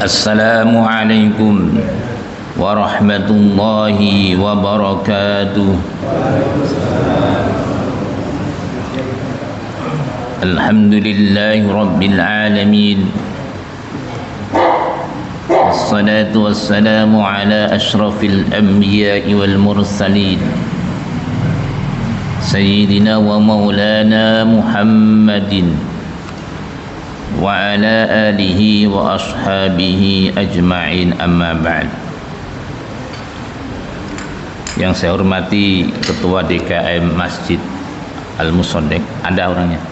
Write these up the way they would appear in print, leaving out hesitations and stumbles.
Assalamualaikum warahmatullahi wabarakatuh. Alhamdulillahi rabbil alamin. Wassalatu wassalamu ala ashrafil anbiya'i wal mursalin Sayyidina wa maulana Muhammadin wa ala alihi wa ashabihi ajma'in, amma ba'd. Yang saya hormati Ketua DKM Masjid Al-Musaddiq, ada orangnya?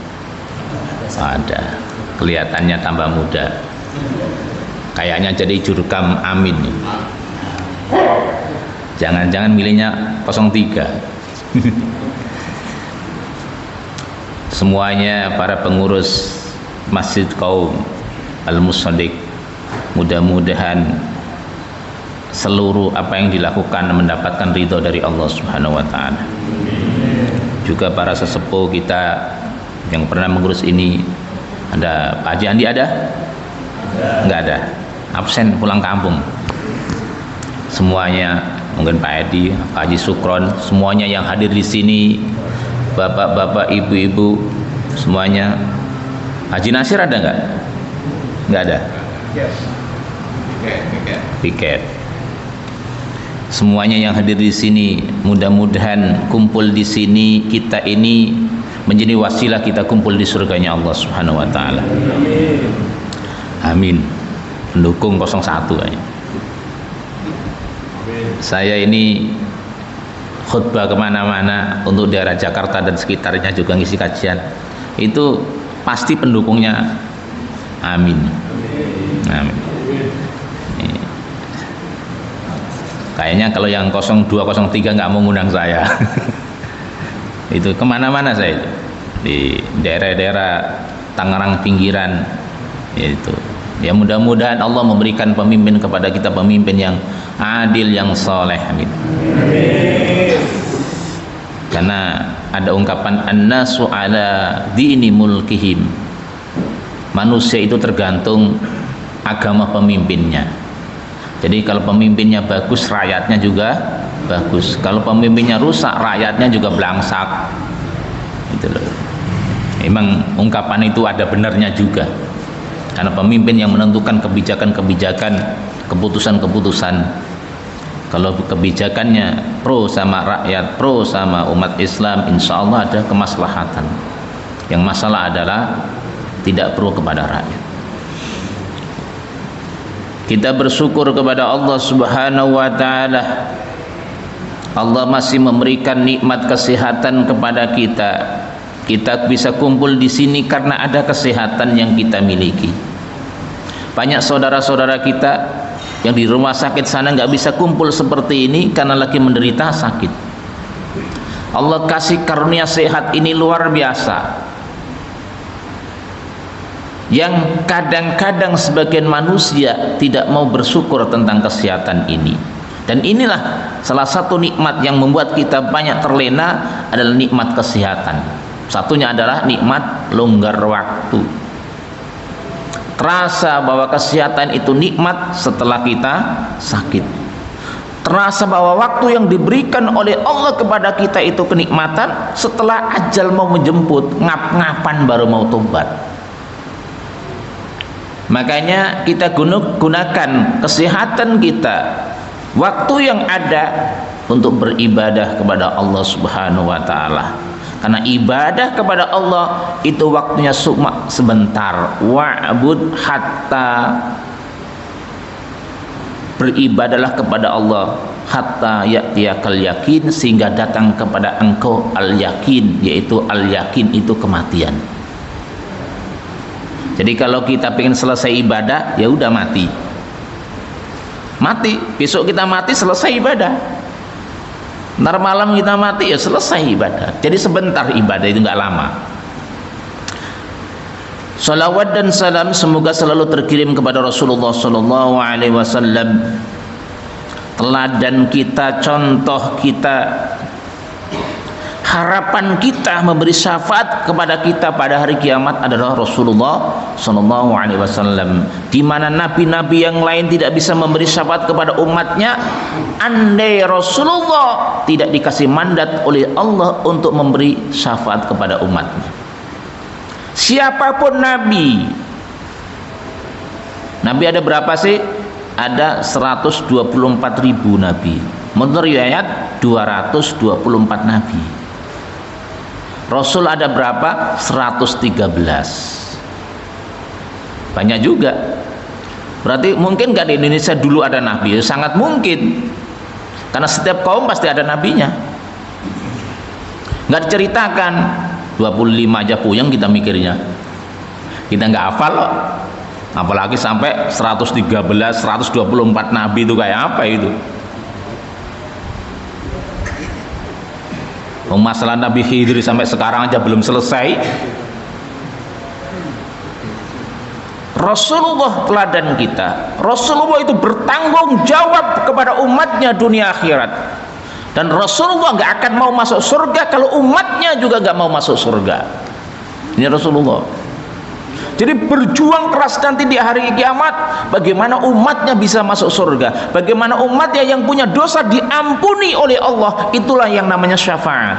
Ada. Kelihatannya tambah muda. Kayaknya jadi jurkam amin nih. Jangan-jangan milihnya 03. Semuanya para pengurus Masjid Kaum Al-Musaddiq, mudah-mudahan seluruh apa yang dilakukan mendapatkan ridho dari Allah Subhanahu wa taala. Juga para sesepuh kita yang pernah mengurus ini. Ada Pak Haji Andi, ada? Enggak ada. Absen pulang kampung. Semuanya, mungkin Pak Edi, Pak Haji Sukron, semuanya yang hadir di sini, bapak-bapak, ibu-ibu, semuanya. Haji Nasir ada nggak? Nggak ada. Piket. Semuanya yang hadir di sini, mudah-mudahan kumpul di sini kita ini menjadi wasilah kita kumpul di surganya Allah Subhanahu wa taala. Amin. Pendukung 01 aja. Saya ini khutbah kemana-mana untuk daerah Jakarta dan sekitarnya, juga ngisi kajian. Itu pasti pendukungnya amin. Amin. Kayaknya kalau yang 02, 03 nggak mau ngundang saya. Itu kemana-mana saya itu. Di daerah-daerah Tangerang pinggiran itu. Ya mudah-mudahan Allah memberikan pemimpin kepada kita, pemimpin yang adil, yang soleh. Amin. Karena ada ungkapan an-nasu ala dini mulkihim. Manusia itu tergantung agama pemimpinnya. Jadi kalau pemimpinnya bagus, rakyatnya juga bagus. Kalau pemimpinnya rusak, rakyatnya juga belangsak. Itu loh. Memang ungkapan itu ada benarnya juga. Karena pemimpin yang menentukan kebijakan-kebijakan, keputusan-keputusan. Kalau kebijakannya pro sama rakyat, pro sama umat Islam, insya Allah ada kemaslahatan. Yang masalah adalah tidak pro kepada rakyat. Kita bersyukur kepada Allah Subhanahu wa taala. Allah masih memberikan nikmat kesehatan kepada kita. Kita bisa kumpul di sini karena ada kesehatan yang kita miliki. Banyak saudara-saudara kita yang di rumah sakit sana nggak bisa kumpul seperti ini karena lagi menderita sakit. Allah kasih karunia sehat ini luar biasa, yang kadang-kadang sebagian manusia tidak mau bersyukur tentang kesehatan ini. Dan inilah salah satu nikmat yang membuat kita banyak terlena, adalah nikmat kesehatan. Satunya adalah nikmat longgar waktu. Terasa bahwa kesehatan itu nikmat setelah kita sakit. Terasa bahwa waktu yang diberikan oleh Allah kepada kita itu kenikmatan setelah ajal mau menjemput, ngap-ngapan baru mau tobat. Makanya kita gunakan kesehatan kita, waktu yang ada, untuk beribadah kepada Allah Subhanahu wa taala. Karena ibadah kepada Allah itu waktunya cuma sebentar. Wa'bud hatta, beribadahlah kepada Allah hatta ya'tiyakal yakin, sehingga datang kepada engkau al-yakin, yaitu al-yakin itu kematian. Jadi kalau kita pengen selesai ibadah, ya udah mati. Mati, besok kita mati, selesai ibadah. Ntar malam kita mati, ya selesai ibadah. Jadi sebentar ibadah, itu nggak lama. Salawat dan salam semoga selalu terkirim kepada Rasulullah Sallallahu Alaihi Wasallam, teladan kita, contoh kita, harapan kita memberi syafaat kepada kita pada hari kiamat adalah Rasulullah Sallallahu Alaihi Wasallam. Di mana nabi-nabi yang lain tidak bisa memberi syafaat kepada umatnya, andai Rasulullah tidak dikasih mandat oleh Allah untuk memberi syafaat kepada umatnya. Siapapun nabi. Nabi ada berapa sih? Ada 124.000 nabi. Menurut riwayat 224 nabi. Rasul ada berapa? 113. Banyak juga. Berarti mungkin nggak di Indonesia dulu ada nabi? Sangat mungkin. Karena setiap kaum pasti ada nabinya. Nggak diceritakan. 25 aja puyeng kita mikirnya. Kita nggak hafal loh. Apalagi sampai 113, 124 nabi itu kayak apa itu? Masalah Nabi Khidir sampai sekarang aja belum selesai. Rasulullah teladan kita. Rasulullah itu bertanggung jawab kepada umatnya dunia akhirat. Dan Rasulullah nggak akan mau masuk surga kalau umatnya juga nggak mau masuk surga. Ini Rasulullah. Jadi berjuang keras nanti di hari kiamat, bagaimana umatnya bisa masuk surga, bagaimana umatnya yang punya dosa diampuni oleh Allah. Itulah yang namanya syafaat,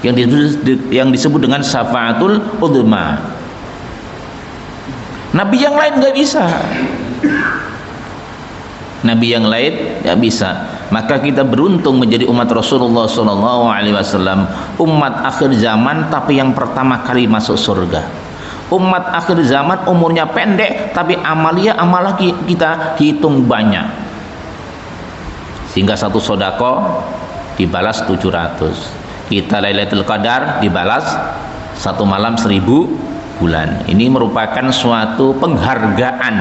yang disebut dengan syafaatul uzma. Nabi yang lain nggak bisa. Nabi yang lain nggak bisa. Maka kita beruntung menjadi umat Rasulullah SAW, umat akhir zaman tapi yang pertama kali masuk surga. Umat akhir zaman umurnya pendek tapi amalia kita hitung banyak, sehingga satu sodako dibalas 700. Kita Lailatul Qadar dibalas satu malam 1000 bulan. Ini merupakan suatu penghargaan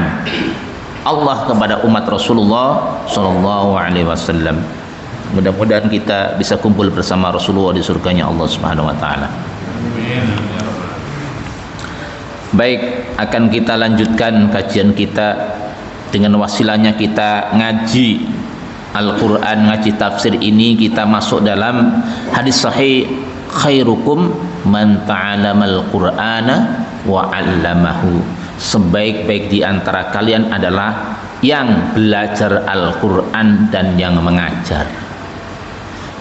Allah kepada umat Rasulullah Sallallahu Alaihi Wasallam. Mudah-mudahan kita bisa kumpul bersama Rasulullah di surganya Allah Subhanahu Wa Taala. Baik, akan kita lanjutkan kajian kita dengan wasilahnya kita ngaji Al-Quran, ngaji tafsir ini. Kita masuk dalam hadis sahih, khairukum man ta'alamal qur'ana wa 'allamahu. Sebaik-baik di antara kalian adalah yang belajar Al-Quran dan yang mengajar.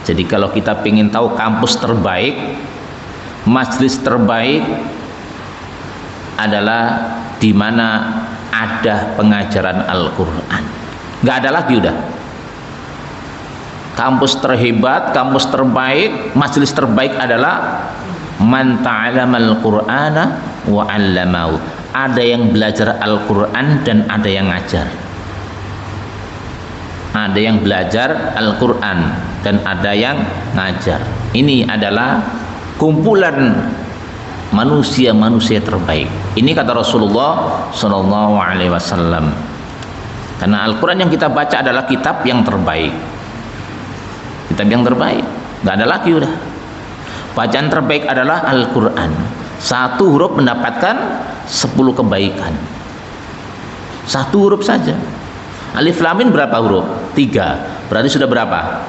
Jadi kalau kita ingin tahu kampus terbaik, majelis terbaik adalah di mana ada pengajaran Al-Quran. Nggak ada lagi udah. Kampus terhebat, kampus terbaik, majelis terbaik adalah man ta'alamal Qur'ana wa 'allamahu. Ada yang belajar Al-Quran dan ada yang ngajar. Ada yang belajar Al-Quran dan ada yang ngajar. Ini adalah kumpulan manusia-manusia terbaik. Ini kata Rasulullah Sallallahu Alaihi Wasallam. Karena Al-Quran yang kita baca adalah kitab yang terbaik. Kitab yang terbaik, nggak ada lagi udah. Bacaan terbaik adalah Al-Quran. Satu huruf mendapatkan 10 kebaikan. Satu huruf saja. Alif Lam Mim berapa huruf? 3. Berarti sudah berapa?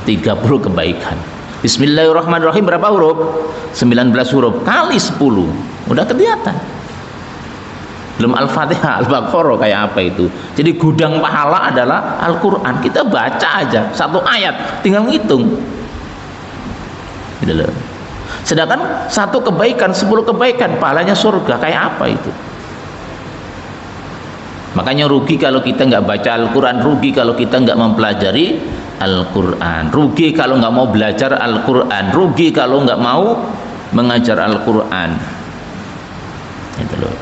30 kebaikan. Bismillahirrahmanirrahim berapa huruf? 19 huruf kali 10. Udah kelihatan. Belum Al-Fatihah, Al-Baqarah kayak apa itu. Jadi gudang pahala adalah Al-Quran. Kita baca aja satu ayat, tinggal ngitung. Gitu loh. Sedangkan satu kebaikan, 10 kebaikan, pahalanya surga. Kayak apa itu? Makanya rugi kalau kita nggak baca Al-Quran, rugi kalau kita nggak mempelajari Al-Quran, rugi kalau nggak mau belajar Al-Quran, rugi kalau nggak mau mengajar Al-Quran. Itu loh.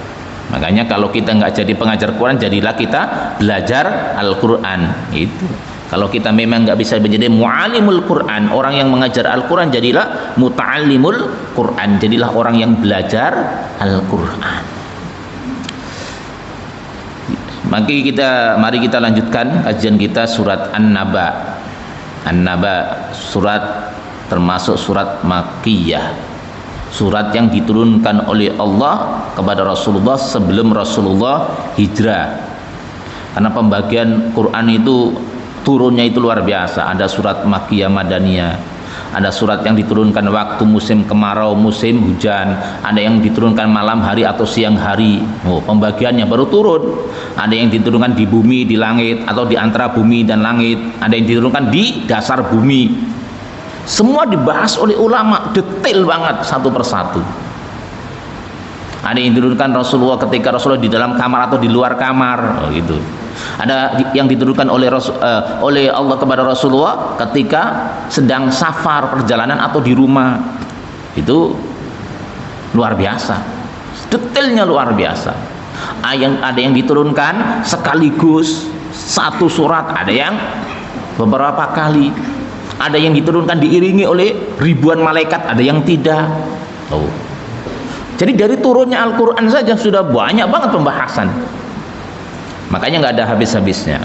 Makanya kalau kita nggak jadi pengajar Quran, jadilah kita belajar Al-Quran. Itu. Kalau kita memang nggak bisa menjadi mu'alimul Quran, orang yang mengajar Al-Quran, jadilah muta'allimul Quran, jadilah orang yang belajar Al-Quran. Mari kita lanjutkan kajian kita surat An-Naba. An-Naba, surat termasuk surat Makkiyah, surat yang diturunkan oleh Allah kepada Rasulullah sebelum Rasulullah hijrah. Karena pembagian Quran itu turunnya itu luar biasa. Ada surat Makkiyah Madaniyah, Ada surat yang diturunkan waktu musim kemarau, musim hujan. Ada yang diturunkan malam hari atau siang hari. Oh, pembagiannya baru turun. Ada yang diturunkan di bumi, di langit, atau di antara bumi dan langit. Ada yang diturunkan di dasar bumi. Semua dibahas oleh ulama detail banget satu persatu. Ada yang diturunkan Rasulullah ketika Rasulullah di dalam kamar atau di luar kamar, gitu. Ada yang diturunkan oleh Allah kepada Rasulullah ketika sedang safar perjalanan atau di rumah. Itu luar biasa, detailnya luar biasa. Ada yang diturunkan sekaligus satu surat, ada yang beberapa kali. Ada yang diturunkan diiringi oleh ribuan malaikat, ada yang tidak. Oh. Jadi dari turunnya Al-Quran saja sudah banyak banget pembahasan. Makanya nggak ada habis-habisnya.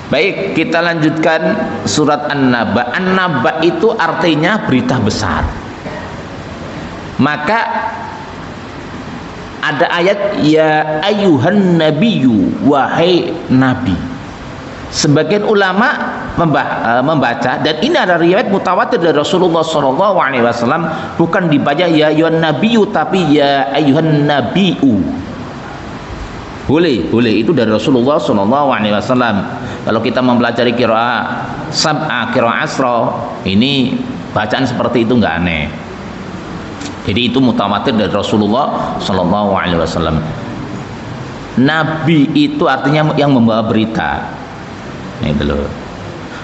Baik, kita lanjutkan surat An-Naba. An-Naba itu artinya berita besar. Maka ada ayat ya ayyuhan nabiyyu, wahai nabi. Sebagian ulama membaca, dan ini ada riwayat mutawatir dari Rasulullah SAW, bukan dibaca ya ayyuhan nabiyyu tapi ya ayyuhan nabiyyu. Boleh itu dari Rasulullah SAW. Kalau kita mempelajari qiraah sab'a, qiraah asra, ini bacaan seperti itu nggak aneh. Jadi itu mutawatir dari Rasulullah SAW. Nabi itu artinya yang membawa berita. Itu loh.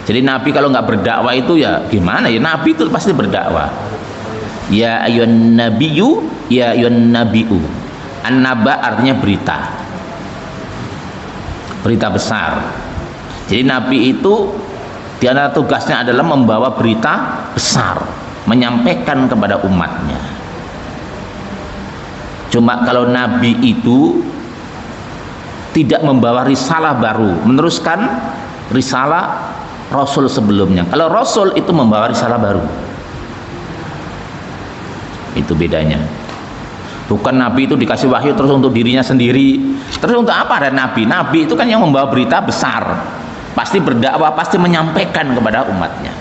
Jadi Nabi kalau nggak berdakwah itu ya gimana ya? Nabi itu pasti berdakwah. Ya ayyuhan nabiyyu, ya ayyuhan nabiyyu. An-naba artinya berita. Berita besar. Jadi Nabi itu di antara tugasnya adalah membawa berita besar, menyampaikan kepada umatnya. Cuma kalau Nabi itu tidak membawa risalah baru, meneruskan risalah Rasul sebelumnya. Kalau Rasul itu membawa risalah baru. Itu bedanya. Bukan Nabi itu dikasih wahyu terus untuk dirinya sendiri. Terus untuk apa ada Nabi? Nabi itu kan yang membawa berita besar. Pasti berdakwah, pasti menyampaikan kepada umatnya.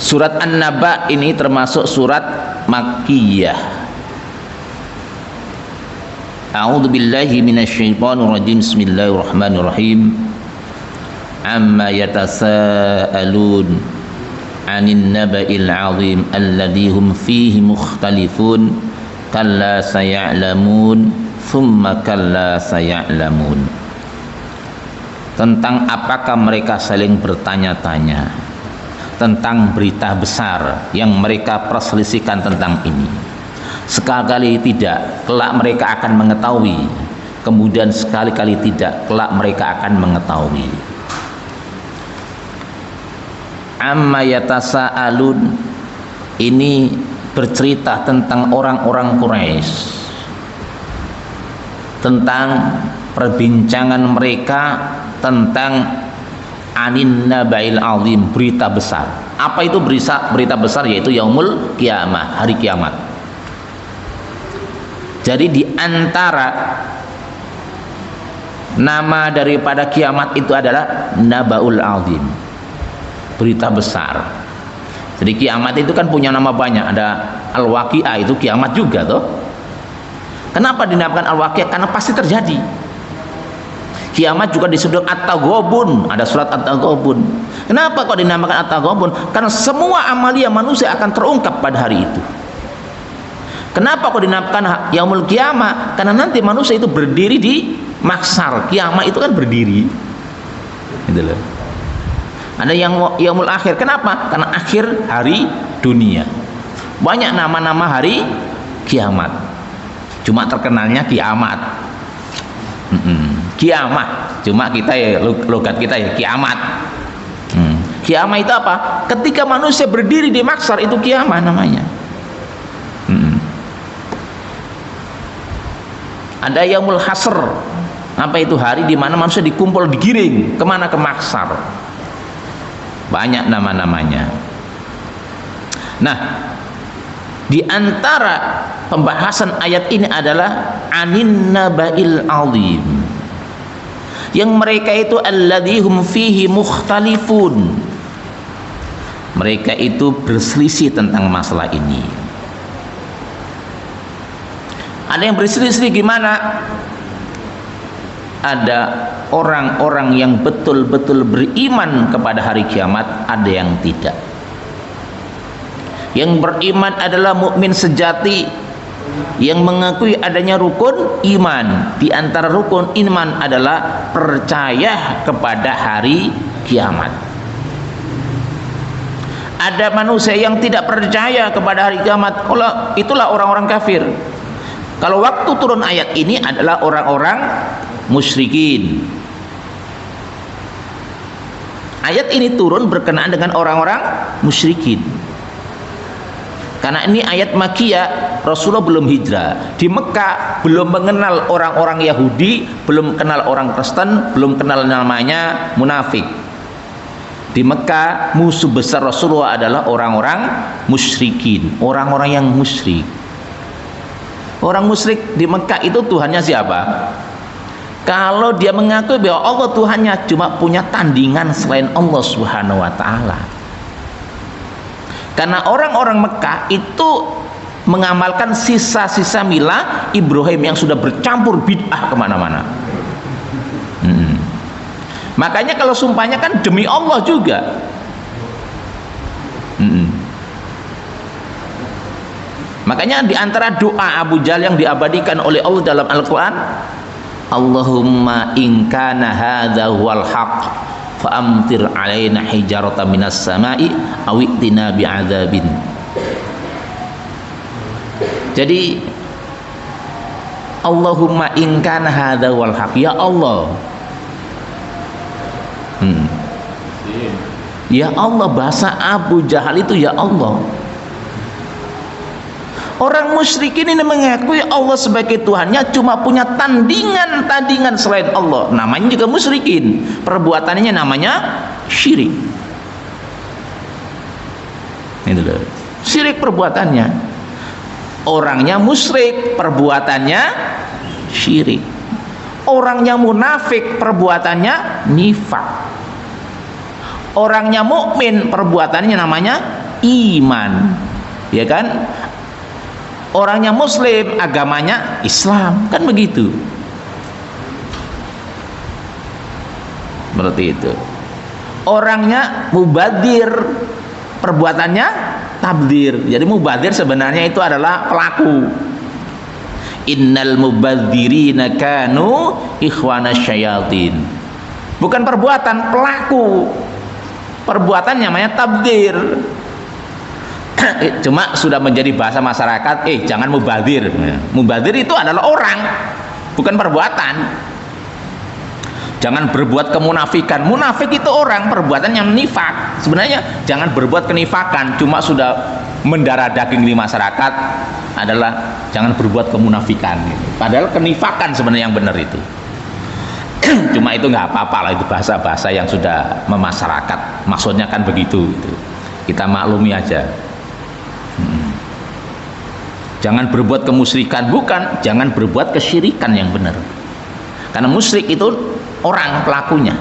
Surat An-Naba ini termasuk surat Makkiyah. A'udzu billahi minasyaitonir rajim. Bismillahirrahmanirrahim. Amma yatasaalun 'anil naba'il 'azim alladzi hum fihi mukhtalifun kalla saya'lamun thumma kalla saya'lamun. Tentang apakah mereka saling bertanya-tanya tentang berita besar yang mereka perselisihkan tentang ini. Sekali-kali tidak, kelak mereka akan mengetahui. Kemudian sekali-kali tidak, kelak mereka akan mengetahui. Amma yatasaalun, ini bercerita tentang orang-orang Quraisy, tentang perbincangan mereka tentang anin nabail azim, berita besar. Apa itu berita besar? Yaitu yaumul kiamah, hari kiamat. Jadi di antara nama daripada kiamat itu adalah Nabaul Azim, berita besar. Jadi kiamat itu kan punya nama banyak. Ada Al-Waqi'ah, itu kiamat juga toh. Kenapa dinamakan Al-Waqi'ah? Karena pasti terjadi. Kiamat juga disebut At-Taghabun, ada surat At-Taghabun. Kenapa kok dinamakan At-Taghabun? Karena semua amalia manusia akan terungkap pada hari itu. Kenapa kok dinamakan Yaumul Qiyamah? Karena nanti manusia itu berdiri di mahsyar. Kiamat itu kan berdiri. Gitu loh. Ada yang Yaumul Akhir. Kenapa? Karena akhir hari dunia. Banyak nama-nama hari kiamat. Cuma terkenalnya kiamat. Kiamat. Cuma kita ya logat kita ya kiamat. Kiamat itu apa? Ketika manusia berdiri di mahsyar itu kiamat namanya. Ada Yaumul Hasr. Apa itu? Hari di mana manusia dikumpul, digiring kemana? Ke mahsyar. Banyak nama-namanya. Nah, di antara pembahasan ayat ini adalah anin nabail azim. yang mereka itu alladzihum fihi mukhtalifun, mereka itu berselisih tentang masalah ini. Ada yang berselisih gimana? Ada orang-orang yang betul-betul beriman kepada hari kiamat, ada yang tidak. Yang beriman adalah mukmin sejati, yang mengakui adanya rukun iman. Di antara rukun iman adalah percaya kepada hari kiamat. Ada manusia yang tidak percaya kepada hari kiamat, itulah orang-orang kafir. Kalau waktu turun ayat ini adalah orang-orang musyrikin. Ayat ini turun berkenaan dengan orang-orang musyrikin. Karena ini ayat Makkiyah, Rasulullah belum hijrah. Di Mekah belum mengenal orang-orang Yahudi, belum kenal orang Kristen, belum kenal namanya munafik. Di Mekah musuh besar Rasulullah adalah orang-orang musyrikin, orang-orang yang musyrik. Orang musyrik di Mekah itu Tuhannya siapa? Kalau dia mengaku bahwa Allah Tuhannya, cuma punya tandingan selain Allah Subhanahu wa taala. Karena orang-orang Mekah itu mengamalkan sisa-sisa milah Ibrahim yang sudah bercampur bid'ah kemana-mana. Makanya kalau sumpahnya kan demi Allah juga. Makanya di antara doa Abu Jahal yang diabadikan oleh Allah dalam Al-Quran, Allahumma in kana hadza wal haqq fa'amtir alaina hijaratan minas sama'i aw i'tina bi'adzabin. Jadi Allahumma in kana hadza wal haqq, ya Allah. Ya Allah, bahasa Abu Jahal itu ya Allah. Orang musyrikin ini mengakui Allah sebagai Tuhannya, cuma punya tandingan-tandingan selain Allah. Namanya juga musyrikin. Perbuatannya namanya syirik. Itu loh. Syirik perbuatannya. Orangnya musyrik, perbuatannya syirik. Orangnya munafik, perbuatannya nifak. Orangnya mukmin, perbuatannya namanya iman. Ya kan? Orangnya muslim, agamanya Islam, kan begitu. Berarti itu. Orangnya mubadir, perbuatannya tabdir. Jadi mubadir sebenarnya itu adalah pelaku. Innal mubadzirina kanu ikhwana syayatin. Bukan perbuatan, pelaku. Perbuatan namanya tabdir. Cuma sudah menjadi bahasa masyarakat, jangan mubadir. Mubadir itu adalah orang, bukan perbuatan. Jangan berbuat kemunafikan. Munafik itu orang, perbuatan yang nifak. Sebenarnya jangan berbuat kenifakan, cuma sudah mendarah daging di masyarakat adalah jangan berbuat kemunafikan. Padahal kenifakan sebenarnya yang benar itu. Cuma itu nggak apa-apa lah, itu bahasa-bahasa yang sudah memasyarakat. Maksudnya kan begitu. Kita maklumi aja. Jangan berbuat kemusyrikan, bukan, jangan berbuat kesyirikan yang benar. Karena musyrik itu orang pelakunya.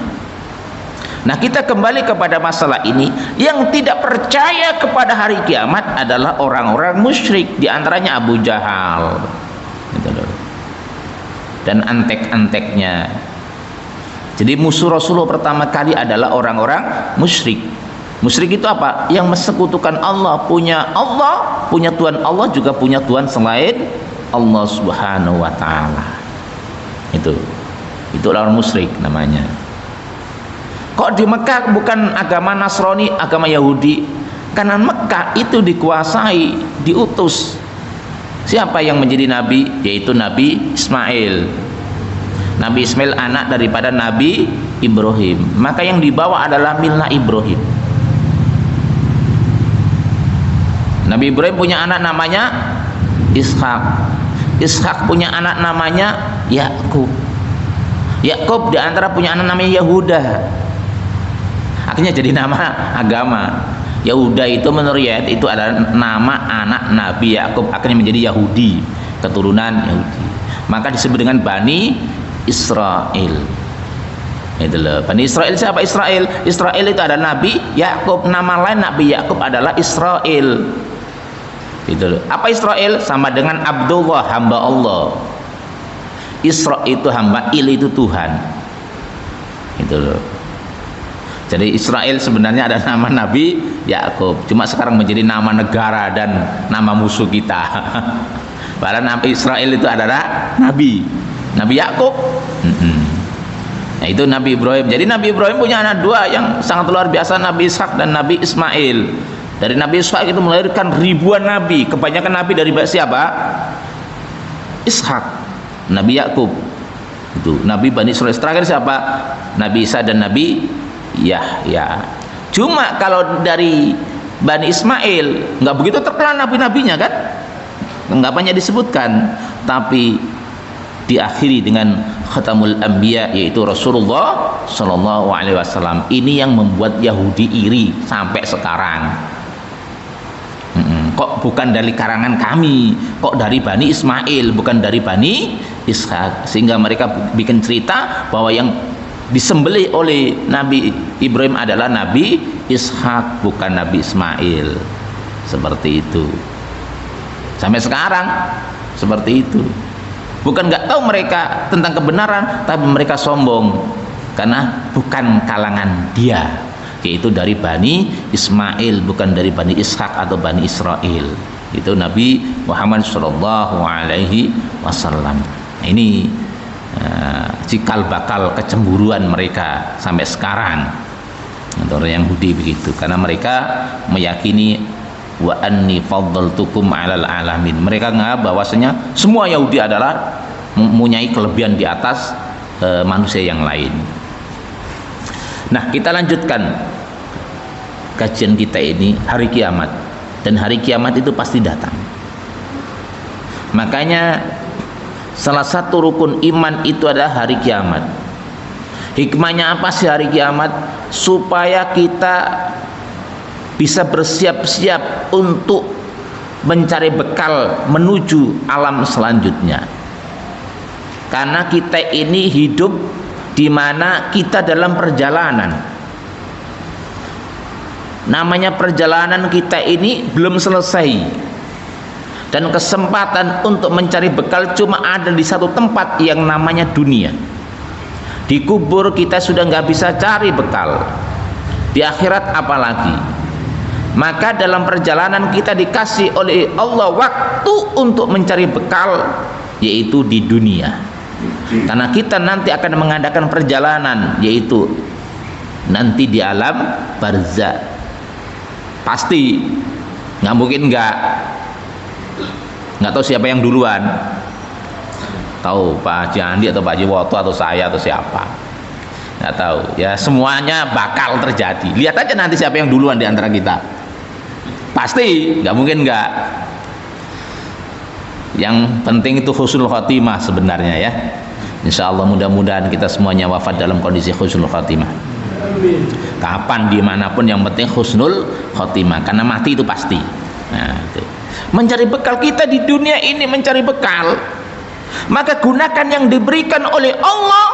Nah, kita kembali kepada masalah ini. Yang tidak percaya kepada hari kiamat adalah orang-orang musyrik, di antaranya Abu Jahal. Dan antek-anteknya. Jadi musuh Rasulullah pertama kali adalah orang-orang musyrik. Musyrik itu apa? Yang mensekutukan Allah, punya Tuhan Allah, juga punya Tuhan selain Allah Subhanahu wa taala. Itu orang musyrik namanya. Kok di Mekah bukan agama Nasrani, agama Yahudi? Karena Mekah itu dikuasai, diutus. Siapa yang menjadi nabi? Yaitu Nabi Ismail. Nabi Ismail anak daripada Nabi Ibrahim. Maka yang dibawa adalah milah Ibrahim. Nabi Ibrahim punya anak namanya Ishak. Ishak punya anak namanya Yakub. Yakub di antara punya anak namanya Yahuda. Akhirnya jadi nama agama. Yahuda itu menurut ayat itu adalah nama anak Nabi Yakub, akhirnya menjadi Yahudi, keturunan Yahudi. Maka disebut dengan Bani Israel. Itu loh. Bani Israel siapa Israel? Israel itu ada Nabi Yakub, nama lain Nabi Yakub adalah Israel. Itu loh. Apa Israel? Sama dengan Abdullah, hamba Allah. Isra itu hamba, Il itu Tuhan. Itu loh. Jadi Israel sebenarnya ada nama Nabi Yakub, cuma sekarang menjadi nama negara dan nama musuh kita. Padahal Nabi Israel itu adalah Nabi Yakub. Nah itu Nabi Ibrahim. Jadi Nabi Ibrahim punya anak dua yang sangat luar biasa, Nabi Ishak dan Nabi Ismail. Dari Nabi Ishak itu melahirkan ribuan nabi. Kebanyakan nabi dari siapa? Ishak, Nabi Yakub. Itu Nabi Bani Israil. Terakhir siapa? Nabi Isa dan Nabi Yahya. Cuma kalau dari Bani Ismail nggak begitu terkenal nabi-nabinya kan? Nggak banyak disebutkan, tapi diakhiri dengan khatamul anbiya, yaitu Rasulullah Shallallahu Alaihi Wasallam. Ini yang membuat Yahudi iri sampai sekarang. Kok bukan dari karangan kami, kok dari Bani Ismail, bukan dari Bani Ishak, sehingga mereka bikin cerita bahwa yang disembelih oleh Nabi Ibrahim adalah Nabi Ishak, bukan Nabi Ismail. Seperti itu sampai sekarang, seperti itu. Bukan nggak tahu mereka tentang kebenaran, tapi mereka sombong karena bukan kalangan dia, yaitu dari Bani Ismail, bukan dari Bani Ishak atau Bani Israel. Itu Nabi Muhammad Shallallahu Alaihi Wasallam. Ini cikal bakal kecemburuan mereka sampai sekarang. Orang Yahudi begitu, karena mereka meyakini wa anni faddaltukum 'alal alamin. Mereka menganggap bahwasanya semua Yahudi adalah mempunyai kelebihan di atas manusia yang lain. Nah, kita lanjutkan kajian kita ini hari kiamat, dan hari kiamat itu pasti datang. Makanya salah satu rukun iman itu adalah hari kiamat. Hikmahnya apa sih hari kiamat? Supaya kita bisa bersiap-siap untuk mencari bekal menuju alam selanjutnya. Karena kita ini hidup di mana kita dalam perjalanan. Namanya perjalanan kita ini belum selesai. Dan kesempatan untuk mencari bekal cuma ada di satu tempat yang namanya dunia. Di kubur kita sudah nggak bisa cari bekal. Di akhirat apalagi. Maka dalam perjalanan kita dikasih oleh Allah waktu untuk mencari bekal, yaitu di dunia. Karena kita nanti akan mengadakan perjalanan, yaitu nanti di alam barzakh. Pasti, nggak mungkin nggak tahu siapa yang duluan. Tahu Pak Haji Andi atau Pak Haji Woto atau saya atau siapa? Nggak tahu. Ya semuanya bakal terjadi. Lihat aja nanti siapa yang duluan di antara kita. Pasti, nggak mungkin nggak. Yang penting itu husnul khotimah sebenarnya ya. Insya Allah mudah-mudahan kita semuanya wafat dalam kondisi husnul khotimah. Kapan dimanapun yang penting husnul khotimah, karena mati itu pasti. Nah, itu. Mencari bekal kita di dunia ini, mencari bekal, maka gunakan yang diberikan oleh Allah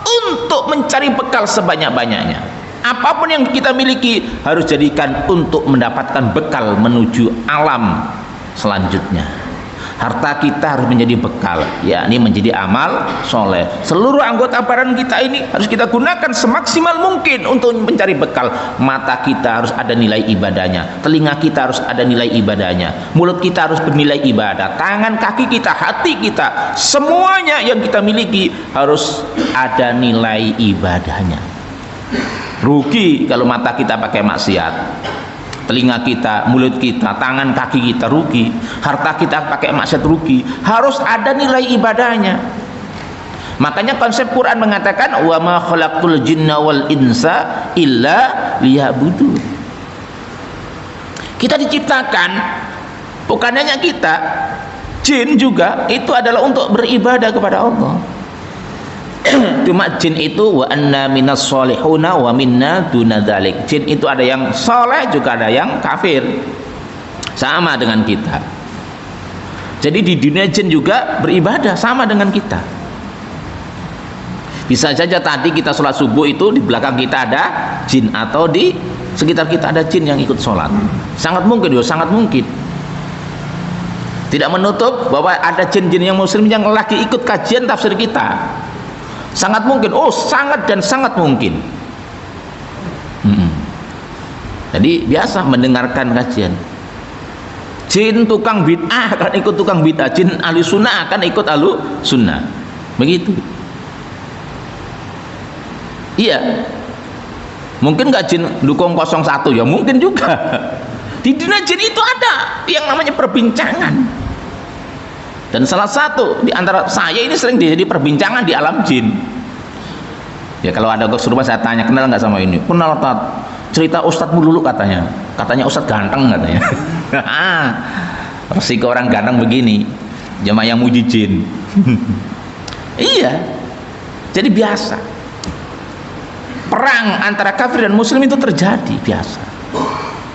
untuk mencari bekal sebanyak-banyaknya. Apapun yang kita miliki harus jadikan untuk mendapatkan bekal menuju alam selanjutnya. Harta kita harus menjadi bekal, yakni menjadi amal soleh. Seluruh anggota badan kita ini harus kita gunakan semaksimal mungkin untuk mencari bekal. Mata kita harus ada nilai ibadahnya, telinga kita harus ada nilai ibadahnya, mulut kita harus bernilai ibadah, tangan, kaki kita, hati kita, semuanya yang kita miliki harus ada nilai ibadahnya. Rugi kalau mata kita pakai maksiat, telinga kita, mulut kita, tangan, kaki kita rugi, harta kita pakai maksiat rugi. Harus ada nilai ibadahnya. Makanya konsep Quran mengatakan wa ma khalaqtul jinna wal insa illa liya'budun. Kita diciptakan, bukan hanya kita, jin juga itu adalah untuk beribadah kepada Allah. Cuma jin itu wa anna minas solihuna wa minna dunadzalik. Jin itu ada yang soleh juga ada yang kafir, sama dengan kita. Jadi di dunia jin juga beribadah sama dengan kita. Bisa saja tadi kita sholat subuh itu di belakang kita ada jin, atau di sekitar kita ada jin yang ikut sholat. Sangat mungkin, sangat mungkin. Tidak menutup bahwa ada jin-jin yang muslim yang lagi ikut kajian tafsir kita. Sangat mungkin, sangat dan sangat mungkin. Jadi biasa mendengarkan kajian. Jin tukang bid'ah akan ikut tukang bid'ah, jin ahli sunnah akan ikut ahli sunnah. Begitu. Iya. Mungkin nggak jin dukung 01? Ya mungkin juga. Di dunia jin itu ada yang namanya perbincangan. Dan salah satu di antara saya ini sering jadi perbincangan di alam jin. Ya kalau ada kesurupan saya tanya, kenal nggak sama ini? Kenal, Tat. Cerita Ustadz dulu katanya Ustadz ganteng katanya. Resiko orang ganteng begini, jamaah yang muji jin. Iya, jadi biasa perang antara kafir dan muslim itu terjadi biasa.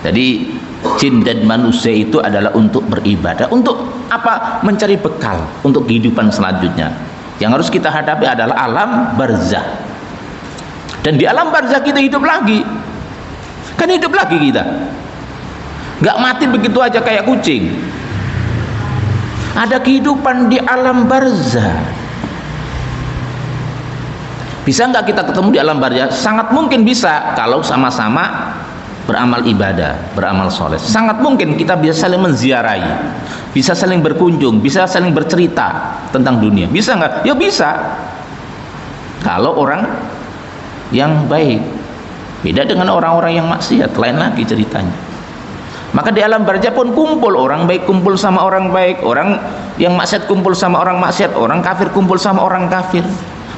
Jadi jin dan manusia itu adalah untuk beribadah, untuk apa? Mencari bekal untuk kehidupan selanjutnya. Yang harus kita hadapi adalah alam barzakh. Dan di alam barzakh kita hidup lagi. Kan hidup lagi kita, nggak mati begitu aja kayak kucing. Ada kehidupan di alam barzakh. Bisa nggak kita ketemu di alam barzakh? Sangat mungkin bisa kalau sama-sama beramal ibadah, beramal soleh. Sangat mungkin kita bisa saling menziarahi, bisa saling berkunjung, bisa saling bercerita tentang dunia. Bisa nggak? Ya bisa. Kalau orang yang baik. Beda dengan orang-orang yang maksiat, lain lagi ceritanya. Maka di alam barzakh pun kumpul, orang baik kumpul sama orang baik, orang yang maksiat kumpul sama orang maksiat, orang kafir kumpul sama orang kafir.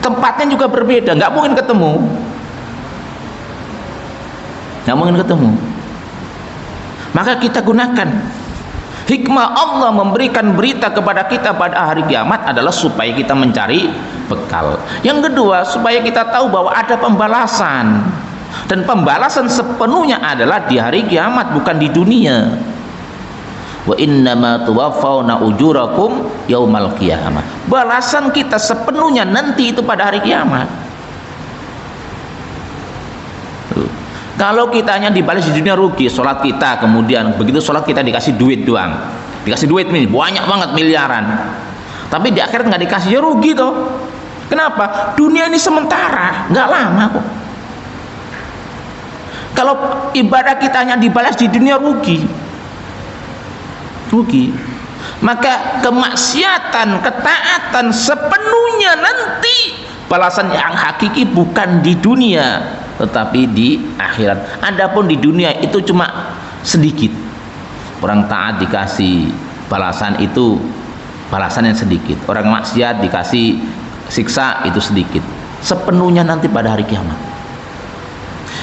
Tempatnya juga berbeda, nggak mungkin ketemu. Nggak mungkin ketemu. Maka kita gunakan hikmah Allah memberikan berita kepada kita pada hari kiamat adalah supaya kita mencari bekal. Yang kedua, supaya kita tahu bahwa ada pembalasan. Dan pembalasan sepenuhnya adalah di hari kiamat, bukan di dunia. Wa innama tuwaffawna ujurakum yaumal qiyamah. Balasan kita sepenuhnya nanti itu pada hari kiamat. Kalau kita hanya dibalas di dunia rugi, sholat kita, kemudian begitu sholat kita dikasih duit doang, dikasih duit nih banyak banget miliaran, tapi di akhirat nggak dikasih, ya rugi toh. Kenapa? Dunia ini sementara, nggak lama kok. Kalau ibadah kita hanya dibalas di dunia rugi. Maka kemaksiatan, ketaatan sepenuhnya nanti balasan yang hakiki bukan di dunia, tetapi di akhirat. Adapun di dunia itu cuma sedikit. Orang taat dikasih balasan itu balasan yang sedikit. Orang maksiat dikasih siksa itu sedikit. Sepenuhnya nanti pada hari kiamat.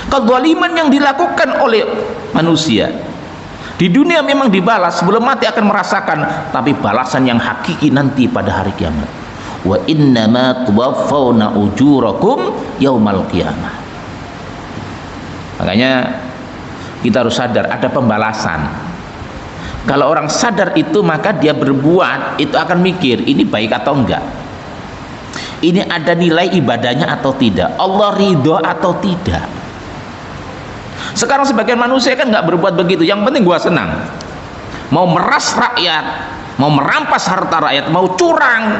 Kezaliman yang dilakukan oleh manusia di dunia memang dibalas, sebelum mati akan merasakan, tapi balasan yang hakiki nanti pada hari kiamat. Wa innama tuwaffawna ujurakum yaumal qiyamah. Makanya kita harus sadar ada pembalasan. Kalau orang sadar itu, maka dia berbuat itu akan mikir ini baik atau enggak, ini ada nilai ibadahnya atau tidak, Allah ridho atau tidak. Sekarang sebagian manusia kan nggak berbuat begitu, yang penting gua senang, mau meras rakyat, mau merampas harta rakyat, mau curang,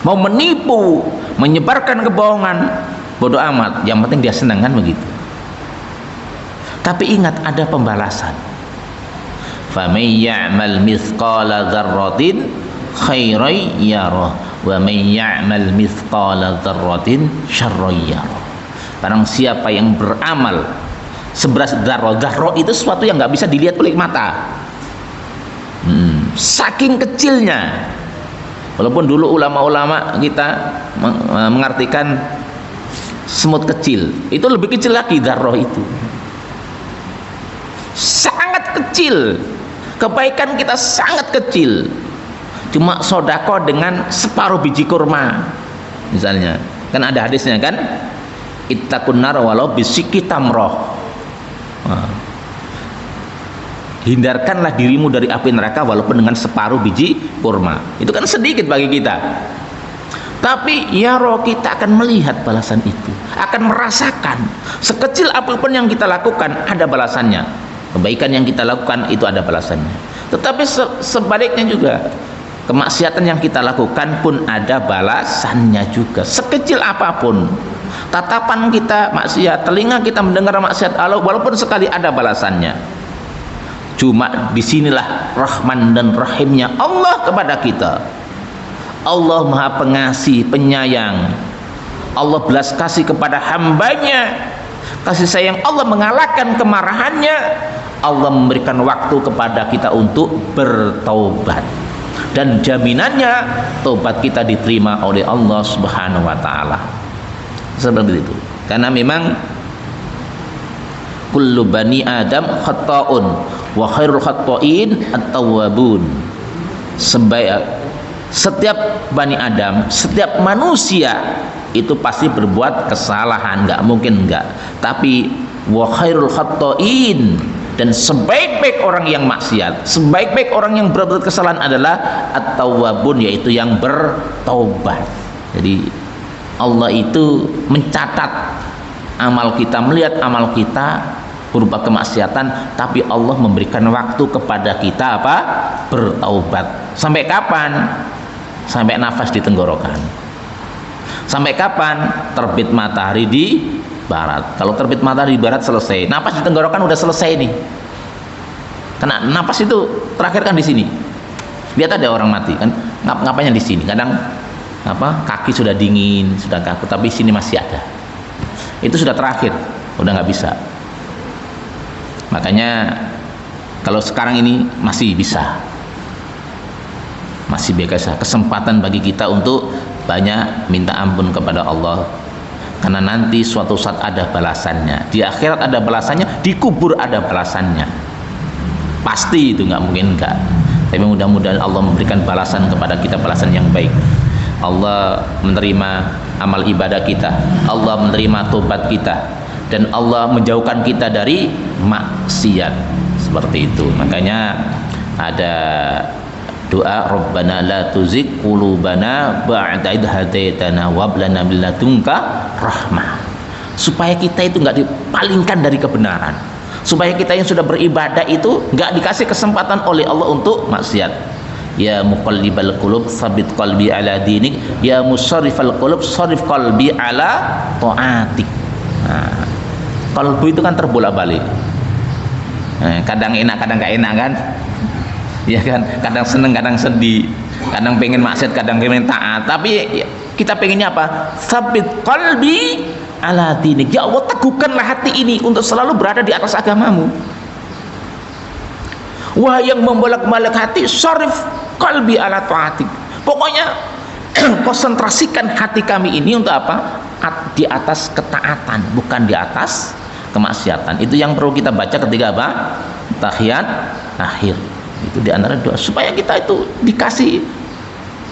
mau menipu, menyebarkan kebohongan, bodoh amat, yang penting dia senang, kan begitu. Tapi ingat ada pembalasan. فَمَن يَعْمَلْ مِثْقَالَ ذَرَّةٍ خَيْرًا يَرَهُ وَمَن يَعْمَلْ مِثْقَالَ ذَرَّةٍ شَرًّا يَرَهُ. Barang siapa yang beramal seberas dzarrah, dzarrah itu sesuatu yang nggak bisa dilihat oleh mata, saking kecilnya. Walaupun dulu ulama-ulama kita mengartikan semut kecil, itu lebih kecil lagi dzarrah itu, sangat kecil. Kebaikan kita sangat kecil, cuma sodako dengan separuh biji kurma misalnya, kan ada hadisnya kan, ittaqun nar walau bisikki tamroh. Hindarkanlah dirimu dari api neraka walaupun dengan separuh biji kurma. Itu kan sedikit bagi kita. Tapi ya roh kita akan melihat balasan itu, akan merasakan sekecil apapun yang kita lakukan ada balasannya. Kebaikan yang kita lakukan itu ada balasannya. Tetapi sebaliknya juga, kemaksiatan yang kita lakukan pun ada balasannya juga. Sekecil apapun, tatapan kita maksiat, telinga kita mendengar maksiat Allah, walaupun sekali ada balasannya. Cuma disinilah rahman dan rahimnya Allah kepada kita. Allah Maha Pengasih, Penyayang. Allah belas kasih kepada hambanya. Kasih sayang Allah mengalahkan kemarahannya. Allah memberikan waktu kepada kita untuk bertaubat. Dan jaminannya taubat kita diterima oleh Allah Subhanahu wa taala. Seperti itu. Karena memang kullu bani Adam khata'un wa khairul khata'in at-tawwabun. Setiap Bani Adam, setiap manusia itu pasti berbuat kesalahan, nggak mungkin enggak. Tapi wa khairul khata'in, dan sebaik-baik orang yang maksiat, sebaik-baik orang yang berbuat kesalahan adalah at-tawwabun, yaitu yang bertaubat. Jadi Allah itu mencatat amal kita, melihat amal kita berupa kemaksiatan, tapi Allah memberikan waktu kepada kita apa? Bertaubat. Sampai kapan? Sampai nafas di tenggorokan. Sampai kapan? Terbit matahari di barat. Kalau terbit matahari di barat selesai, nafas di tenggorokan udah selesai nih. Karena nafas itu terakhir kan di sini. Lihat ada orang mati kan, ngapanya di sini. Kadang kaki sudah dingin, sudah kaku, tapi sini masih ada. Itu sudah terakhir, udah nggak bisa. Makanya kalau sekarang ini masih bisa, masih biasa, kesempatan bagi kita untuk banyak minta ampun kepada Allah. Karena nanti suatu saat ada balasannya. Di akhirat ada balasannya, di kubur ada balasannya. Pasti itu, nggak mungkin enggak. Tapi mudah-mudahan Allah memberikan balasan kepada kita, balasan yang baik. Allah menerima amal ibadah kita, Allah menerima tobat kita, dan Allah menjauhkan kita dari maksiat. Seperti itu. Makanya ada doa, Rabbana la tuzigh qulubana ba'da idh hadaitana wa hab lana min ladunka rahmah. Supaya kita itu enggak dipalingkan dari kebenaran. Supaya kita yang sudah beribadah itu enggak dikasih kesempatan oleh Allah untuk maksiat. Ya muqallibal qulub tsabbit qalbi ala dinik, ya musarrifal qulub sarrif qalbi ala taatik. Nah, kalbu itu kan terbolak-balik. Kadang enak, kadang enggak enak kan? Ya kan, kadang seneng, kadang sedih, kadang pengen maksiat, kadang pengen taat. Tapi kita pengennya apa? Sabit qalbi ala dinik. Ya Allah, teguhkanlah hati ini untuk selalu berada di atas agamamu. Wah, yang membolak-balik hati, syarif qalbi ala taatik. Pokoknya konsentrasikan hati kami ini untuk apa? Di atas ketaatan, bukan di atas kemaksiatan. Itu yang perlu kita baca ketika apa? Tahiyat akhir. Itu di antara doa supaya kita itu dikasih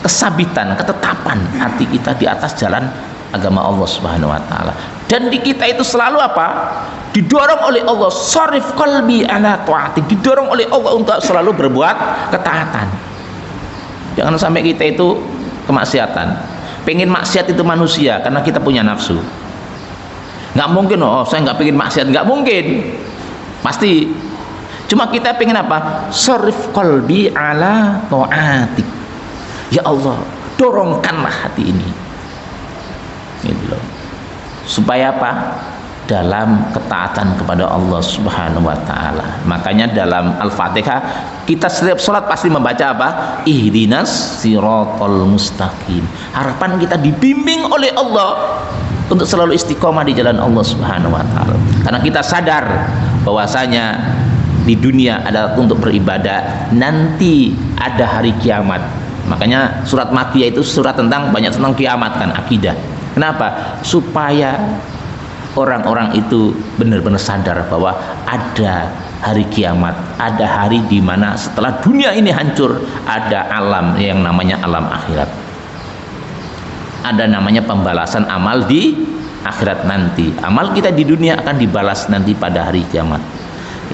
kesabitan, ketetapan hati kita di atas jalan agama Allah Subhanahu wa taala. Dan di kita itu selalu apa? Didorong oleh Allah, sarif qalbi ala taati, didorong oleh Allah untuk selalu berbuat ketaatan. Jangan sampai kita itu kemaksiatan. Pengen maksiat itu manusia, karena kita punya nafsu. Nggak mungkin, oh saya nggak pengen maksiat, nggak mungkin. Pasti. Cuma kita pengen apa? Sarif qalbi ala ta'atik. Ya Allah, dorongkanlah hati ini. Gitu loh. Supaya apa? Dalam ketaatan kepada Allah Subhanahu wa taala. Makanya dalam Al-Fatihah kita setiap sholat pasti membaca apa? Ihdinas siratal mustaqim. Harapan kita dibimbing oleh Allah untuk selalu istiqomah di jalan Allah Subhanahu wa taala. Karena kita sadar bahwasanya di dunia adalah untuk beribadah, nanti ada hari kiamat. Makanya surat Makkiyah itu surat banyak tentang kiamat kan, akidah. Kenapa? Supaya orang-orang itu benar-benar sadar bahwa ada hari kiamat, ada hari di mana setelah dunia ini hancur, ada alam yang namanya alam akhirat. Ada namanya pembalasan amal di akhirat nanti. Amal kita di dunia akan dibalas nanti pada hari kiamat.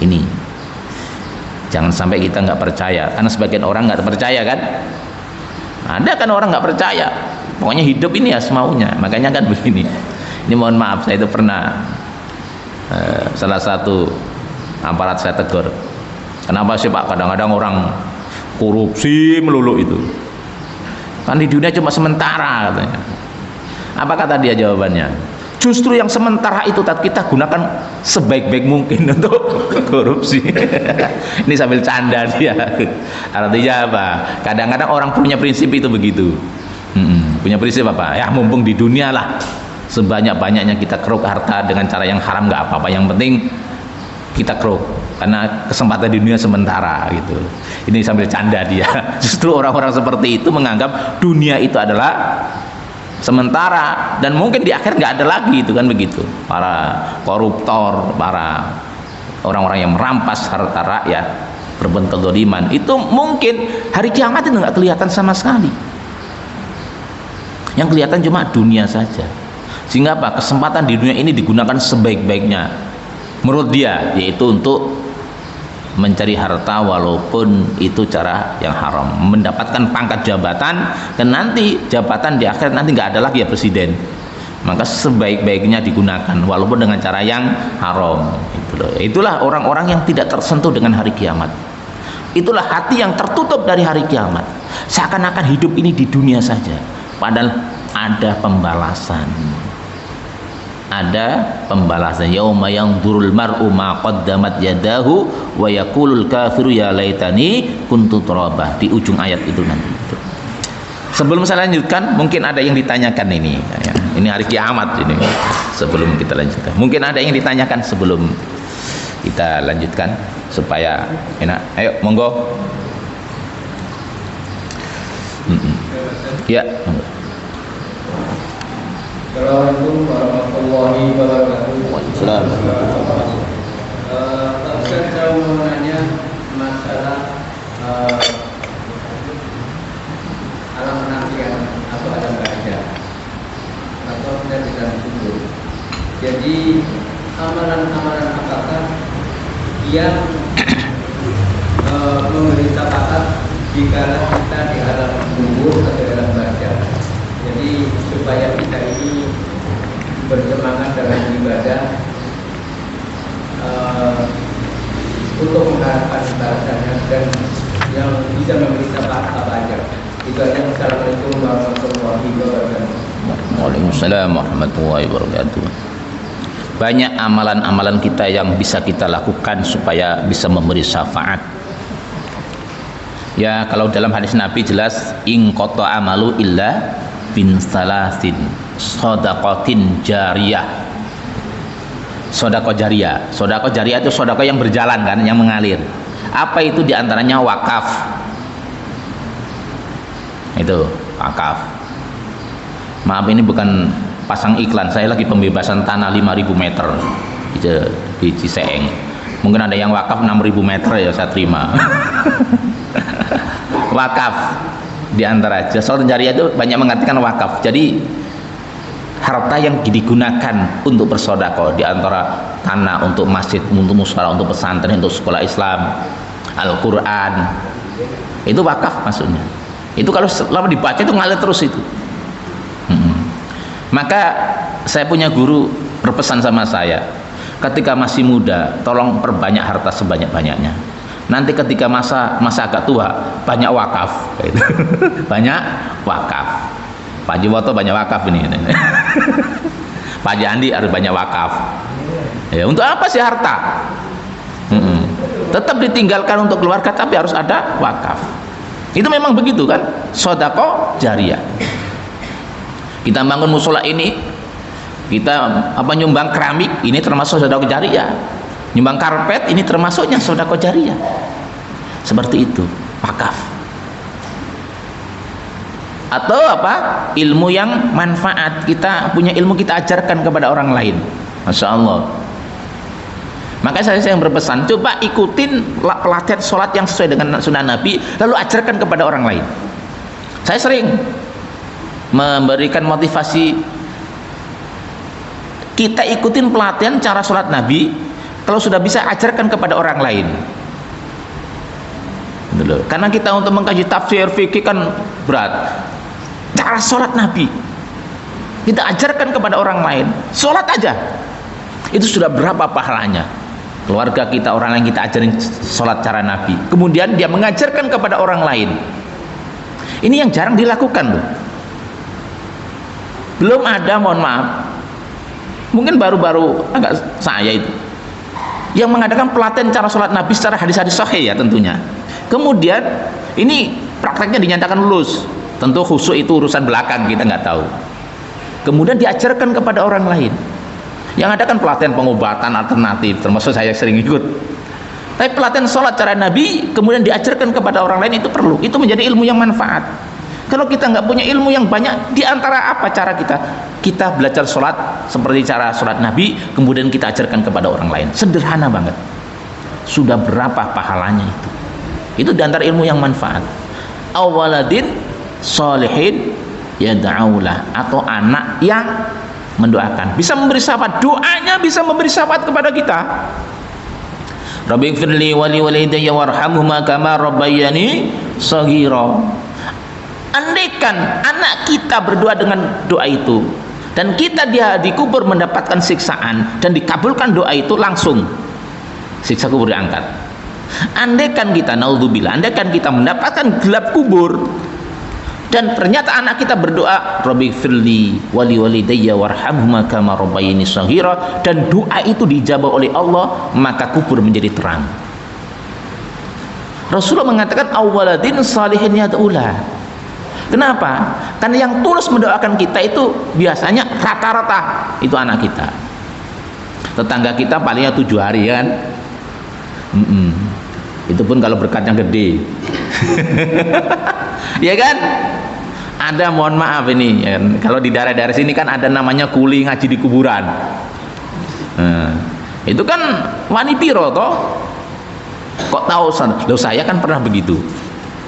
Ini jangan sampai kita nggak percaya, karena sebagian orang nggak percaya kan. Ada kan orang nggak percaya, Pokoknya hidup ini ya semaunya. Makanya kan begini. Ini mohon maaf, saya itu pernah salah satu aparat saya tegur. Kenapa sih Pak kadang-kadang orang korupsi melulu itu? Kan di dunia cuma sementara katanya. Apa kata dia jawabannya? Justru yang sementara itu kita gunakan sebaik-baik mungkin untuk korupsi. Ini sambil canda dia. Artinya apa? Kadang-kadang orang punya prinsip itu begitu. Punya prinsip apa? Ya mumpung di dunia lah, sebanyak-banyaknya kita keruk harta dengan cara yang haram nggak apa-apa. Yang penting kita keruk, karena kesempatan di dunia sementara gitu. Ini sambil canda dia. Justru orang-orang seperti itu menganggap dunia itu adalah sementara dan mungkin di akhir nggak ada lagi, itu kan begitu. Para koruptor, para orang-orang yang merampas harta rakyat, berbuat kezaliman, itu mungkin hari kiamat itu nggak kelihatan sama sekali. Yang kelihatan cuma dunia saja. Sehingga apa? Kesempatan di dunia ini digunakan sebaik-baiknya menurut dia, yaitu untuk mencari harta walaupun itu cara yang haram, mendapatkan pangkat jabatan, dan nanti jabatan di akhir nanti nggak ada lagi ya presiden, maka sebaik-baiknya digunakan walaupun dengan cara yang haram. Itulah orang-orang yang tidak tersentuh dengan hari kiamat. Itulah hati yang tertutup dari hari kiamat, seakan-akan hidup ini di dunia saja, padahal ada pembalasan. Ada pembalasan. Yauma yanzurul mar'u ma qaddamat yadahu wa yaqulul kafiru ya laitani kuntu turaba, di ujung ayat itu nanti. Sebelum saya lanjutkan, mungkin ada yang ditanyakan ini. Ini hari kiamat ini. Sebelum kita lanjutkan, mungkin ada yang ditanyakan sebelum kita lanjutkan supaya enak. Ayo, monggo. Ya, monggo. Assalamualaikum warahmatullahi wabarakatuh. Waalaikumsalam. Saya mau menanya masalah alam penampilan atau alam bahagia atau kita tidak subur. Jadi amalan-amalan apakah yang memerintah pakat jika kita di alam kubur atau di alam bahagia? Jadi supaya kita ini bersemangat dalam ibadah untuk mengharapkan balasannya dan yang bisa memberi syafaat apa aja. Itu aja. Assalamualaikum warahmatullahi wabarakatuh. Waalaikumsalam warahmatullahi wabarakatuh. Banyak amalan-amalan kita yang bisa kita lakukan supaya bisa memberi syafaat. Ya, kalau dalam hadis Nabi jelas in qata amalu illa bin salasin shadaqatin jariyah. Sedekah jariyah. Sedekah jariyah itu sedekah yang berjalan kan, yang mengalir. Apa itu? Diantaranya wakaf. Itu wakaf. Maaf, ini bukan pasang iklan, saya lagi pembebasan tanah 5.000 meter di Ciseeng. Mungkin ada yang wakaf 6.000 meter, ya saya terima. Wakaf di antara jasa jariah itu banyak mengartikan wakaf. Jadi harta yang digunakan untuk bersedekah, di antara tanah untuk masjid, untuk mushola, untuk pesantren, untuk sekolah Islam, Al-Quran, itu wakaf maksudnya. Itu kalau lama dibaca itu ngalir terus itu. Maka saya punya guru berpesan sama saya, ketika masih muda tolong perbanyak harta sebanyak-banyaknya. Nanti ketika masa agak tua, banyak wakaf. Banyak wakaf. Pak Jiwoto banyak wakaf ini. Pak Jandi harus banyak wakaf. Ya, untuk apa sih harta? Tetap ditinggalkan untuk keluarga, tapi harus ada wakaf. Itu memang begitu kan? Sedekah jariyah. Kita bangun musola ini, kita nyumbang keramik, ini termasuk sedekah jariyah. Nyumbang karpet, ini termasuknya sedekah jariyah. Seperti itu, wakaf. Atau apa? Ilmu yang manfaat. Kita punya ilmu, kita ajarkan kepada orang lain. Masya Allah. Maka saya yang berpesan, coba ikutin pelatihan sholat yang sesuai dengan sunnah Nabi, lalu ajarkan kepada orang lain. Saya sering memberikan motivasi, kita ikutin pelatihan cara sholat Nabi, kalau sudah bisa ajarkan kepada orang lain. Karena kita untuk mengkaji tafsir fikih kan berat, cara sholat Nabi, kita ajarkan kepada orang lain, sholat aja itu sudah berapa pahalanya. Keluarga kita, orang lain kita ajarin sholat cara Nabi, kemudian dia mengajarkan kepada orang lain. Ini yang jarang dilakukan loh. Belum ada, mohon maaf, mungkin baru-baru agak saya itu yang mengadakan pelatihan cara sholat Nabi secara hadis-hadis sahih ya tentunya. Kemudian ini prakteknya dinyatakan lulus. Tentu khusyuk itu urusan belakang, kita nggak tahu. Kemudian diajarkan kepada orang lain. Yang ada kan pelatihan pengobatan alternatif, termasuk saya sering ikut. Tapi pelatihan sholat cara Nabi kemudian diajarkan kepada orang lain itu perlu. Itu menjadi ilmu yang manfaat. Kalau kita nggak punya ilmu yang banyak, di antara apa cara kita? Kita belajar sholat seperti cara sholat Nabi, kemudian kita ajarkan kepada orang lain. Sederhana banget. Sudah berapa pahalanya itu? Itu di antara ilmu yang manfaat. Awaladin sholihin yad'aulah, atau anak yang mendoakan, bisa memberi syafaat, doanya bisa memberi syafaat kepada kita. Rabbighfirli wa li walidayya warhamhuma kama rabbayani shaghira. Andaikan anak kita berdoa dengan doa itu dan kita dia dikubur mendapatkan siksaan dan dikabulkan doa itu, langsung siksa kubur diangkat. Andaikan kita, naudzubillah, andaikan kita mendapatkan gelap kubur dan ternyata anak kita berdoa Rabbighfirli wa li walidayya warhamhuma kama rabbayani shaghira, dan doa itu dijawab oleh Allah, maka kubur menjadi terang. Rasulullah mengatakan awaladin salihin yad'ulah. Kenapa? Karena yang tulus mendoakan kita itu biasanya rata-rata itu anak kita. Tetangga kita palingnya 7 hari kan. Itu pun kalau berkatnya gede. Ya kan? Ada, mohon maaf ini ya, kalau di daerah-daerah sini kan ada namanya kuli ngaji di kuburan. Itu kan wani piro toh? Kok tahu? Loh, saya kan pernah begitu.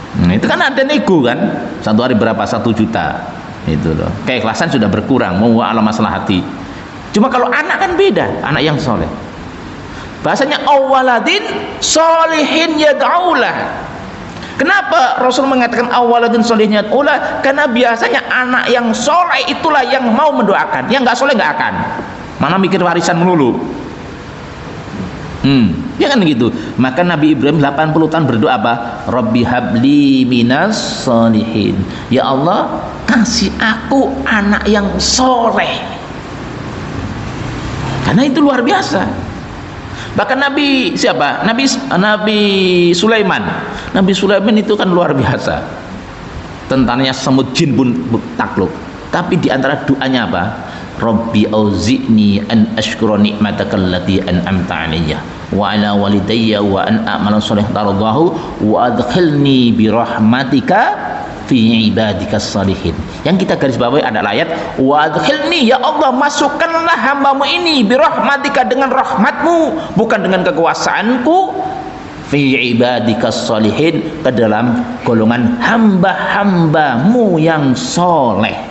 Itu kan ada nego kan, 1 hari berapa, 1 juta itu loh. Keikhlasan sudah berkurang, mau ala maslahati. Cuma kalau anak kan beda, anak yang soleh. Bahasanya awaladin solihin yad'aulah. Kenapa Rasul mengatakan awaladin solihin yad'aulah? Karena biasanya anak yang soleh itulah yang mau mendoakan, yang nggak soleh nggak akan. Mana mikir warisan melulu. Ya kan gitu. Maka Nabi Ibrahim 80 tahun berdoa apa? Rabbi habli minas solihin. Ya Allah, kasih aku anak yang soleh. Karena itu luar biasa. Bahkan Nabi siapa? Nabi Sulaiman. Nabi Sulaiman itu kan luar biasa. Tentaranya semut jin pun takluk. Tapi di antara doanya apa? Rabbi auzi'ni an ashkura ni'mataka allati an'amta 'alayya wa 'ala walidayya wa an a'mala shalihan tardahu wa adkhilni bi rahmatika fi ibadikas salihin. Yang kita garis bawahi adalah ayat wa adkhilni, ya Allah masukkanlah hambamu ini bi rahmatika, dengan rahmatmu, bukan dengan kekuasaanku, fi ibadikas salihin, ke dalam golongan hamba-hambamu yang soleh.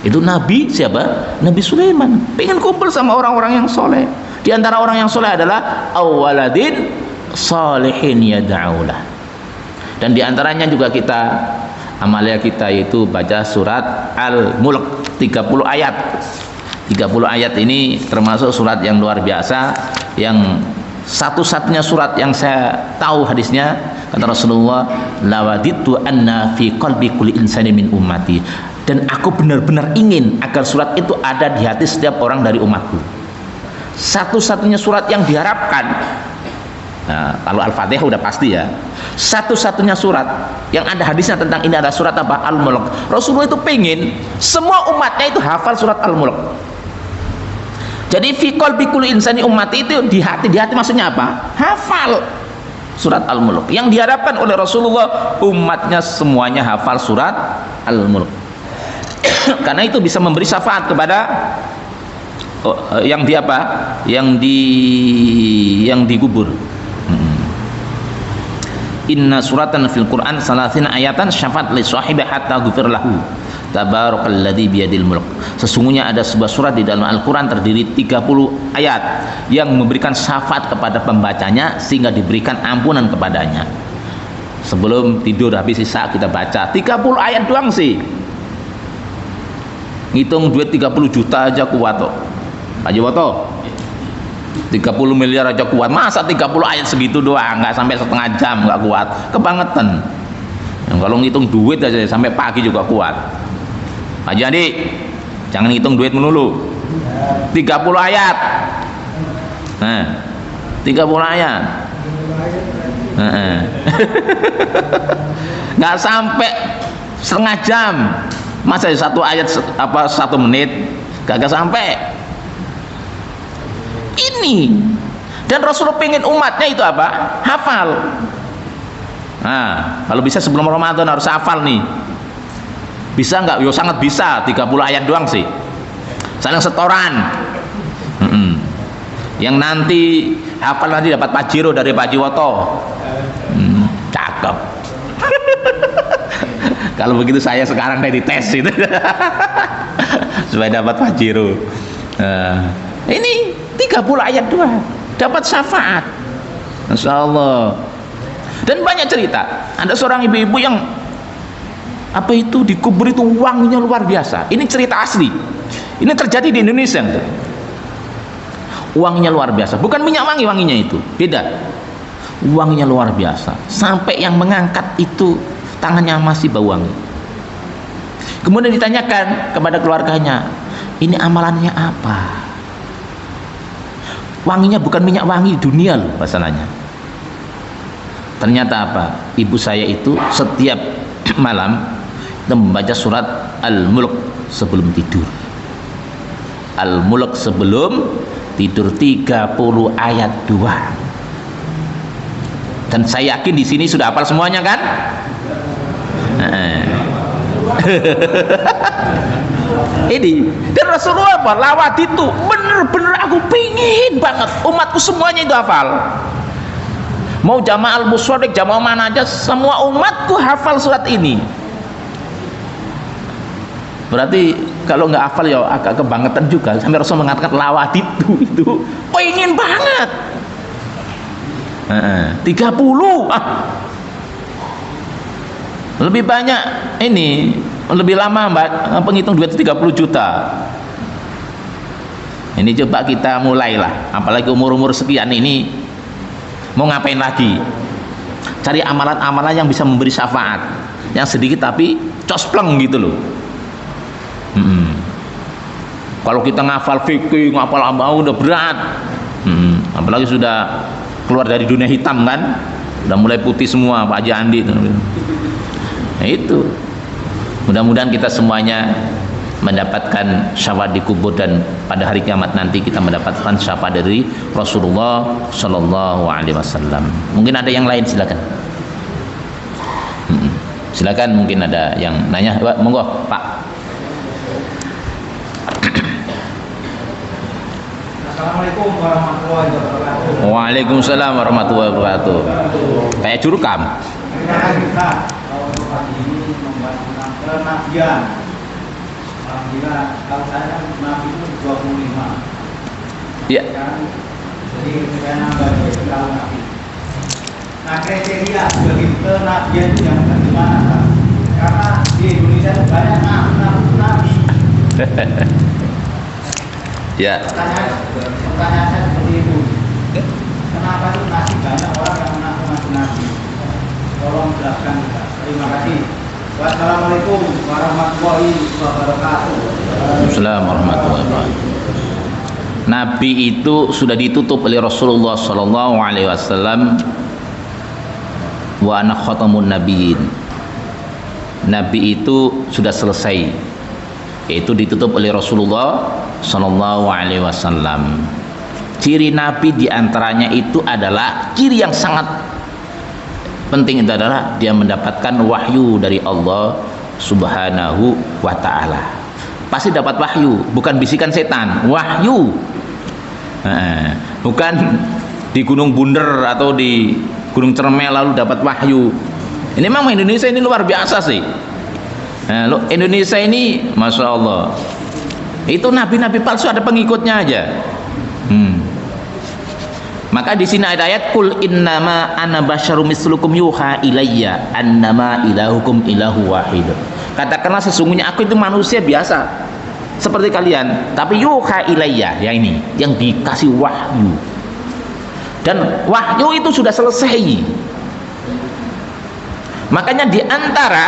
Itu Nabi siapa? Nabi Sulaiman pengen kumpul sama orang-orang yang soleh. Di antara orang yang soleh adalah awaladin salihin yad'aulah. Dan di antaranya juga kita, amalia kita itu baca surat Al-Mulk 30 ayat. 30 ayat ini termasuk surat yang luar biasa, yang satu-satunya surat yang saya tahu hadisnya, kata Rasulullah, lawaditu anna fi qalbi kulli insani min ummati. Dan aku benar-benar ingin agar surat itu ada di hati setiap orang dari umatku. Satu-satunya surat yang diharapkan. Nah, kalau Al-Fatihah udah pasti ya. Satu-satunya surat yang ada hadisnya tentang ini adalah surat apa? Al-Mulk. Rasulullah itu pengen semua umatnya itu hafal surat Al-Mulk. Jadi fi qalbi kulli insani ummati itu di hati maksudnya apa? Hafal surat Al-Mulk. Yang diharapkan oleh Rasulullah, umatnya semuanya hafal surat Al-Mulk. Karena itu bisa memberi syafaat kepada yang di apa? Yang dikubur. Inna suratan fil Quran salasin ayatan syafaat li sahibi hatta ghufir lahu. Tabarakalladzi biyadil mulk. Sesungguhnya ada sebuah surat di dalam Al-Qur'an terdiri 30 ayat yang memberikan syafaat kepada pembacanya sehingga diberikan ampunan kepadanya. Sebelum tidur habis sisa kita baca 30 ayat doang sih. Ngitung duit 30 juta aja kuat kok. Pak Jiwoto, 30 miliar aja kuat. Masa 30 ayat segitu doang, nggak sampai setengah jam nggak kuat, kebangetan. Kalau ngitung duit aja sampai pagi juga kuat. Pak Jadi, jangan ngitung duit melulu. 30 ayat. Nah, 30 ayat. Nggak sampai setengah jam. Masa satu ayat apa 1 menit? Gak sampai. Ini. Dan Rasulullah pengen umatnya itu apa? Hafal. Nah, kalau bisa sebelum Ramadan harus hafal nih. Bisa nggak? Yo sangat bisa. 30 ayat doang sih. Saling setoran. Yang nanti hafal nanti dapat pajero dari Pak Jiwoto. Cakep. Kalau begitu saya sekarang dari tes itu supaya dapat pajero. Ini 30 ayat doang dapat syafaat. Masya Allah. Dan banyak cerita. Ada seorang ibu-ibu yang apa itu dikubur itu wanginya luar biasa. Ini cerita asli. Ini terjadi di Indonesia. Wanginya luar biasa. Bukan minyak wangi wanginya itu, beda. Wanginya luar biasa. Sampai yang mengangkat itu tangannya masih bau wangi. Kemudian ditanyakan kepada keluarganya, ini amalannya apa? Wanginya bukan minyak wangi dunia loh pasangannya. Ternyata apa? Ibu saya itu setiap malam membaca surat Al-Mulk sebelum tidur. Al-Mulk sebelum tidur 30 ayat 2. Dan saya yakin di sini sudah hafal semuanya kan? Ini dan Rasulullah apa? Lawat itu bener-bener aku pingin banget umatku semuanya itu hafal. Mau jamaah al-muswadik, jamaah mana aja, semua umatku hafal surat ini. Berarti kalau nggak hafal ya agak kebangetan juga. Sampai Rasul mengatakan lawat itu pengen banget. 30 lebih banyak ini, lebih lama Mbak penghitung duit 30 juta. Ini coba kita mulailah, apalagi umur-umur sekian ini mau ngapain lagi? Cari amalan-amalan yang bisa memberi syafaat, yang sedikit tapi cospleng gitu loh. Kalau kita ngafal fikih, ngafal apa udah berat. Apalagi sudah keluar dari dunia hitam kan, udah mulai putih semua Pak Haji Andi. Nah itu, mudah-mudahan kita semuanya mendapatkan syafaat di kubur dan pada hari kiamat nanti kita mendapatkan syafaat dari Rasulullah Shallallahu Alaihi Wasallam. Mungkin ada yang lain, silakan. Silakan, mungkin ada yang nanya. Monggo Pak. Assalamualaikum warahmatullahi wabarakatuh. Waalaikumsalam warahmatullahi wabarakatuh. Kayak jurkam. Kita untuk pagi ini membahas tentang kenabian. Alhamdulillah, kalau saya nabi itu 25. Iya. Jadi saya nambah jadi kalau nabi. Nah, kriteria bagi kenabian itu yang bagaimana? Karena di Indonesia itu banyak nabi. Ya. Pertanyaan saya seperti itu. Kenapa itu masih banyak orang yang mengaku nabi? Tolong jelaskan kita. Terima kasih. Wassalamualaikum warahmatullahi wabarakatuh. Waalaikumsalam warahmatullahi wabarakatuh. Nabi itu sudah ditutup oleh Rasulullah Sallallahu Alaihi Wasallam. Wa ana khatamun nabiyyin. Nabi itu sudah selesai, yaitu ditutup oleh Rasulullah Sallallahu Alaihi Wasallam. Ciri Nabi diantaranya itu adalah ciri yang sangat penting, itu adalah dia mendapatkan wahyu dari Allah Subhanahu wa Ta'ala. Pasti dapat wahyu, bukan bisikan setan, wahyu. Bukan di Gunung Bunder atau di Gunung Cermel lalu dapat wahyu. Ini memang Indonesia ini luar biasa sih. Indonesia ini Masya Allah, itu nabi-nabi palsu ada pengikutnya aja. Maka di sini ada ayat kul innama ana basyarum mislukum yuha ilayya annama ilahukum ilahu wahid. Katakanlah sesungguhnya aku itu manusia biasa. seperti kalian, tapi yuha ilayya, ya ini yang dikasih wahyu. Dan wahyu itu sudah selesai. Makanya di antara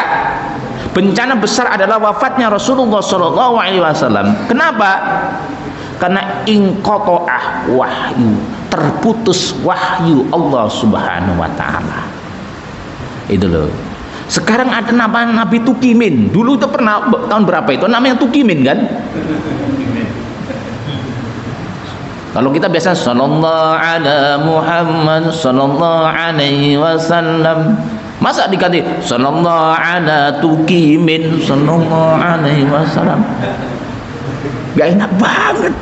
bencana besar adalah wafatnya Rasulullah SAW. Kenapa? Karena inqata'ah wahyu, terputus wahyu Allah Subhanahu wa taala. Itu loh. Sekarang ada nama Nabi Tukimin. Dulu itu pernah tahun berapa itu namanya Tukimin kan? Kalau kita biasa sallallahu ala Muhammad sallallahu alaihi wasallam, masa diganti sallallahu ala Tukimin sallallahu alaihi wasallam? Gak enak banget.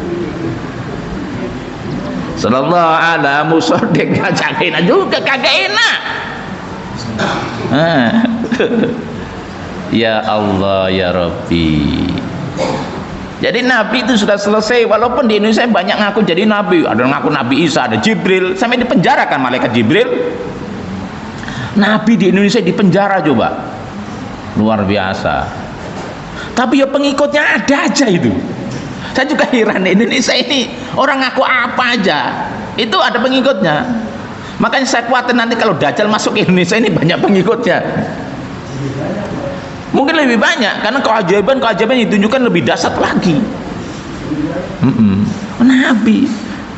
Sallallahu ala Musaddiq, kagak enak juga, kagak enak. Ya Allah ya Rabbi. Jadi Nabi itu sudah selesai. Walaupun di Indonesia banyak ngaku jadi Nabi, ada ngaku Nabi Isa, ada Jibril, sampai dipenjara kan malaikat Jibril. Nabi di Indonesia dipenjara coba, luar biasa. Tapi ya pengikutnya ada aja itu. Saya juga heran, Indonesia ini orang ngaku apa aja itu ada pengikutnya. Makanya saya khawatir nanti kalau Dajjal masuk ke Indonesia ini banyak pengikutnya. Mungkin lebih banyak karena keajaiban yang ditunjukkan lebih dahsyat lagi. Nabi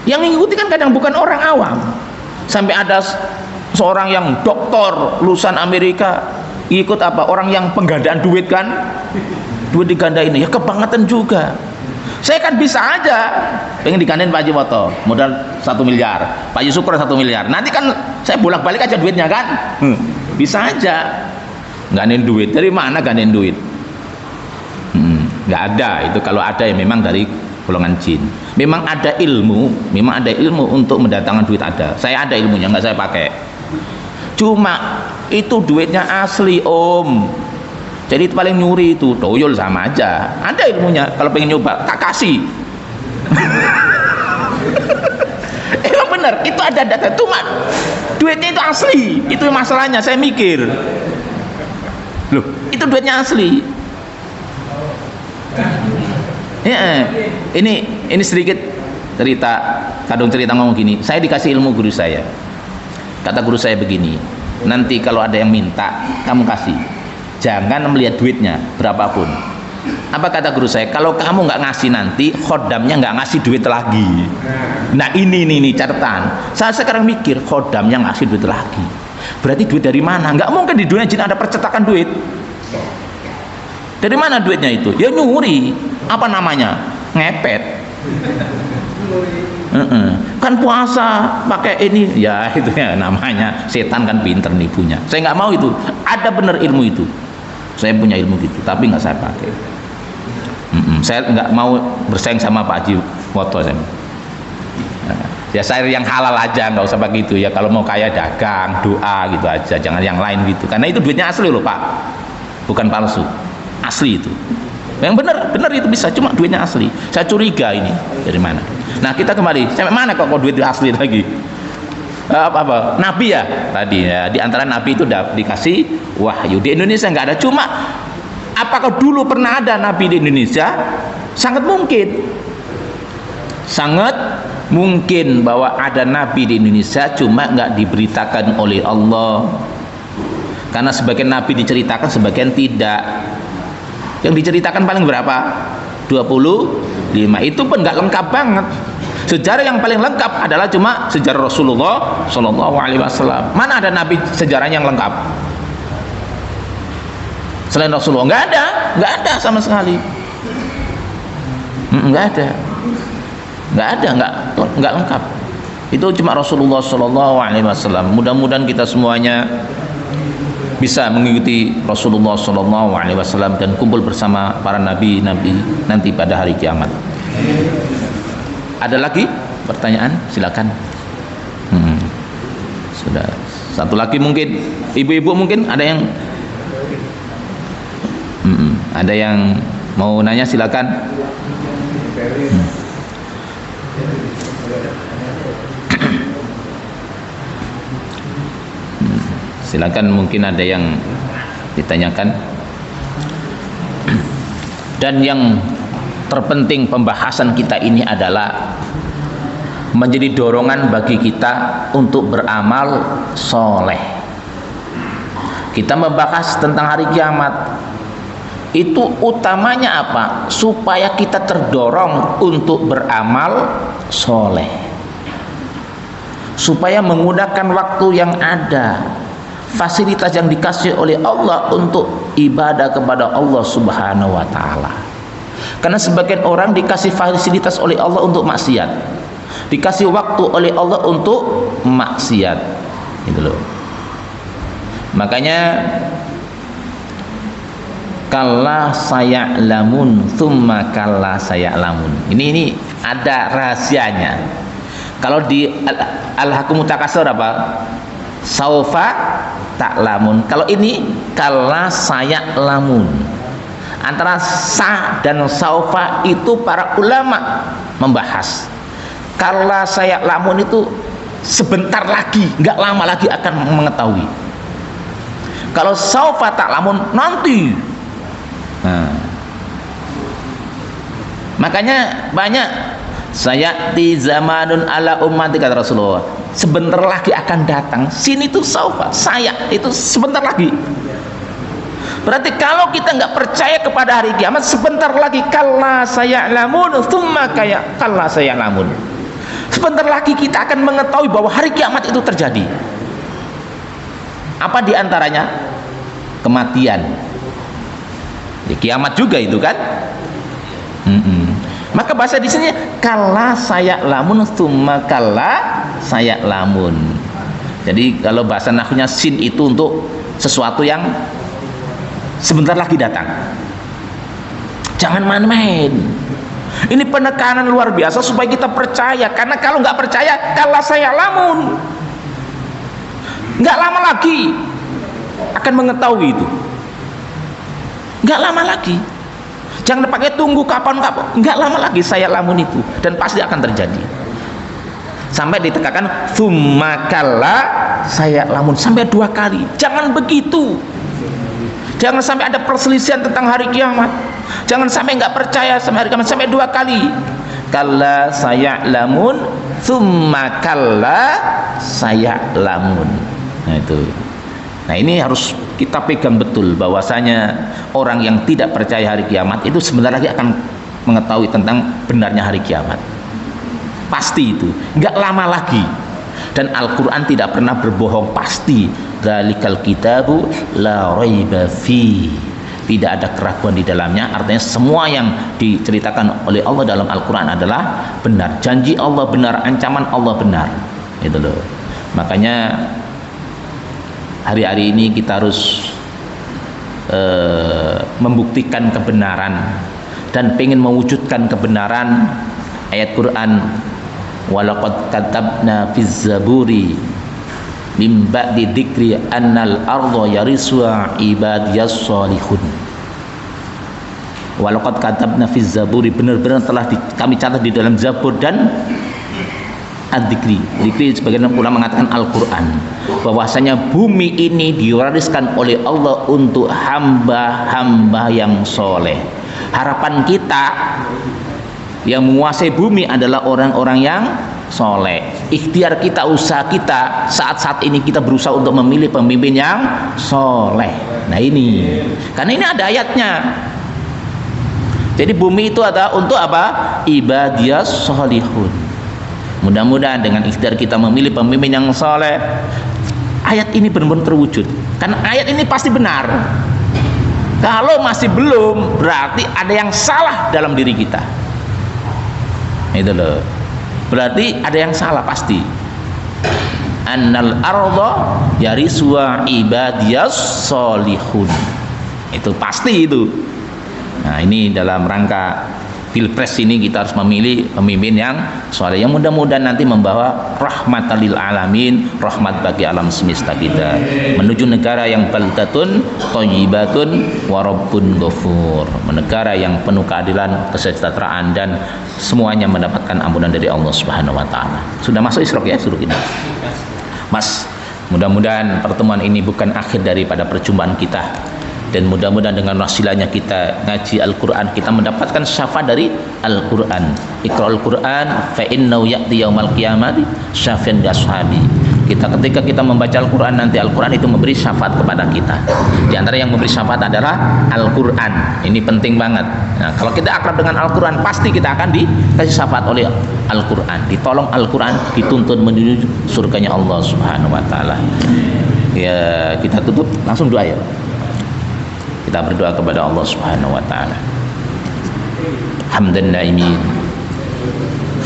yang mengikuti kan kadang bukan orang awam. Sampai ada seorang yang doktor lulusan Amerika ikut apa? Orang yang penggandaan duit kan, duit digandain, ya kebangetan juga. Saya kan bisa aja pengen digandain Pak Haji Woto modal 1 miliar, Pak Haji Syukur 1 miliar, nanti kan saya bolak-balik aja duitnya kan. Bisa aja gandain duit. Dari mana gandain duit? Nggak ada. Itu kalau ada ya memang dari golongan jin. Memang ada ilmu untuk mendatangkan duit ada. Saya ada ilmunya, nggak saya pakai. Cuma itu duitnya asli om. Jadi itu paling nyuri itu toyol sama aja. Ada ilmunya. Kalau pengen nyoba tak kasih. Emang benar itu ada data. Cuma duitnya itu asli. Itu masalahnya. Saya mikir, loh itu duitnya asli. Ya, ini sedikit cerita. Kadang cerita ngomong gini. Saya dikasih ilmu guru saya. Kata guru saya begini, nanti kalau ada yang minta kamu kasih, jangan melihat duitnya berapapun. Apa kata guru saya? Kalau kamu nggak ngasih nanti khodamnya nggak ngasih duit lagi. Nah ini catatan. Saya sekarang mikir khodamnya ngasih duit lagi. Berarti duit dari mana? Nggak mungkin di dunia jin ada percetakan duit. Dari mana duitnya itu? Ya nyuri. Apa namanya? Ngepet. Kan puasa pakai ini, ya itu ya namanya setan kan pinter nipunya. Saya nggak mau itu. Ada bener ilmu itu. Saya punya ilmu gitu, tapi nggak saya pakai. Saya nggak mau bersaing sama Pak Haji Woto. Ya saya yang halal aja, nggak usah pakai itu ya. Kalau mau kaya dagang, doa gitu aja, jangan yang lain gitu. Karena itu duitnya asli loh Pak, bukan palsu, asli itu. Yang benar itu bisa, cuma duitnya asli. Saya curiga ini dari mana. Nah kita kembali, sampai mana kok duit asli lagi? Apa Nabi ya tadi ya, di antara Nabi itu dikasih wahyu. Di Indonesia nggak ada. Cuma apakah dulu pernah ada Nabi di Indonesia? Sangat mungkin bahwa ada Nabi di Indonesia, cuma nggak diberitakan oleh Allah. Karena sebagian Nabi diceritakan, sebagian tidak. Yang diceritakan paling berapa? 25. Itu pun nggak lengkap banget. Sejarah yang paling lengkap adalah cuma sejarah Rasulullah Shallallahu Alaihi Wasallam. Mana ada Nabi sejarahnya yang lengkap? Selain Rasulullah nggak ada sama sekali. Nggak lengkap. Itu cuma Rasulullah Shallallahu Alaihi Wasallam. Mudah-mudahan kita semuanya bisa mengikuti Rasulullah Shallallahu Alaihi Wasallam dan kumpul bersama para nabi nanti pada hari kiamat. Ada lagi pertanyaan? Silakan. Sudah satu lagi mungkin ibu-ibu mungkin ada yang ada yang mau nanya, silakan. Silakan, mungkin ada yang ditanyakan. Dan yang terpenting pembahasan kita ini adalah menjadi dorongan bagi kita untuk beramal soleh. Kita membahas tentang hari kiamat, itu utamanya apa? Supaya kita terdorong untuk beramal soleh, supaya menggunakan waktu yang ada, fasilitas yang dikasih oleh Allah untuk ibadah kepada Allah Subhanahu wa ta'ala. Karena sebagian orang dikasih fasilitas oleh Allah untuk maksiat, dikasih waktu oleh Allah untuk maksiat, gitu loh. Makanya kalla saya'lamun tsumma kalla saya'lamun. Ini ada rahasianya. Kalau di Al-Hakumut Takasur apa? Saufa ta'lamun. Kalau ini kalla saya'lamun. Antara sa dan saufa itu para ulama membahas. Kalla saya'lamun itu sebentar lagi, enggak lama lagi akan mengetahui. Kalau saufa ta'lamun nanti. Nah, makanya banyak sayati zamanun ala ummati kata Rasulullah, sebentar lagi akan datang. Sini tuh saufa, saya itu sebentar lagi. Berarti kalau kita nggak percaya kepada hari kiamat, sebentar lagi kalla saya'lamun tsumma kalla saya'lamun. Sebentar lagi kita akan mengetahui bahwa hari kiamat itu terjadi. Apa diantaranya? Kematian. Di kiamat juga itu kan. Maka bahasa di sini kalla saya'lamun tsumma kalla saya'lamun. Jadi kalau bahasa nahwunya sin itu untuk sesuatu yang sebentar lagi datang. Jangan main-main. Ini penekanan luar biasa supaya kita percaya. Karena kalau nggak percaya, kalla saya'lamun, nggak lama lagi akan mengetahui itu. Nggak lama lagi. Jangan pakai tunggu kapan-kapan. Nggak lama lagi saya lamun itu, dan pasti akan terjadi. Sampai ditekankan tsumma kalla saya lamun, sampai 2 kali. Jangan begitu. Jangan sampai ada perselisihan tentang hari kiamat. Jangan sampai nggak percaya sama hari kiamat, sampai 2 kali. Kalla saya lamun, tsumma kalla saya lamun. Nah itu. Nah ini harus kita pegang betul, bahwasanya orang yang tidak percaya hari kiamat itu sebentar lagi akan mengetahui tentang benarnya hari kiamat. Pasti itu, nggak lama lagi. Dan Al-Quran tidak pernah berbohong, pasti. Dzalikal kitabu la raiba fi. Tidak ada keraguan di dalamnya. Artinya semua yang diceritakan oleh Allah dalam Al-Quran adalah benar. Janji Allah benar, ancaman Allah benar. Itu loh. Makanya hari-hari ini kita harus membuktikan kebenaran dan pengen mewujudkan kebenaran ayat Quran, walaqad katabna fiz zaburi mim ba'di dzikri annal arda yarisuha ibadiyas solihun. Walaqad katabna fiz zaburi, benar-benar telah kami catat di dalam Zabur dan ad-dzikri. Dzikri sebagian ulama mengatakan Al-Quran, bahwasanya bumi ini diwariskan oleh Allah untuk hamba-hamba yang soleh. Harapan kita yang menguasai bumi adalah orang-orang yang soleh. Ikhtiar kita, usaha kita saat-saat ini kita berusaha untuk memilih pemimpin yang soleh. Nah ini, karena ini ada ayatnya. Jadi bumi itu ada untuk apa? Ibadiyas solihun. Mudah-mudahan dengan ikhtiar kita memilih pemimpin yang soleh, ayat ini benar-benar terwujud. Karena ayat ini pasti benar. Kalau masih belum, berarti ada yang salah dalam diri kita. Itu loh. Berarti ada yang salah pasti. Annal arda yarisuha ibadiyas solihun. Itu pasti itu. Nah ini dalam rangka Pilpres ini kita harus memilih pemimpin yang soleh, yang mudah-mudahan nanti membawa rahmatan lil alamin, rahmat bagi alam semesta kita, menuju negara yang baldatun thayyibatun wa rabbun ghafur, negara yang penuh keadilan, kesejahteraan, dan semuanya mendapatkan ampunan dari Allah Subhanahu wa taala. Sudah masuk Isra ya suruh ini. Mas, mudah-mudahan pertemuan ini bukan akhir daripada perjumpaan kita. Dan mudah-mudahan dengan wasilahnya kita ngaji Al-Quran, kita mendapatkan syafaat dari Al-Quran. Iqra'ul Quran fa innahu ya'ti yaumal qiyamati syafi'an li ashabi. Ketika kita membaca Al-Quran, nanti Al-Quran itu memberi syafaat kepada kita. Di antara yang memberi syafaat adalah Al-Quran. Ini penting banget. Nah, kalau kita akrab dengan Al-Quran, pasti kita akan dikasih syafaat oleh Al-Quran. Ditolong Al-Quran, dituntun menuju surganya Allah Subhanahu wa taala. Ya, kita tutup langsung doa ya. Kita berdoa kepada Allah Subhanahu wa taala. Hamdan naimin,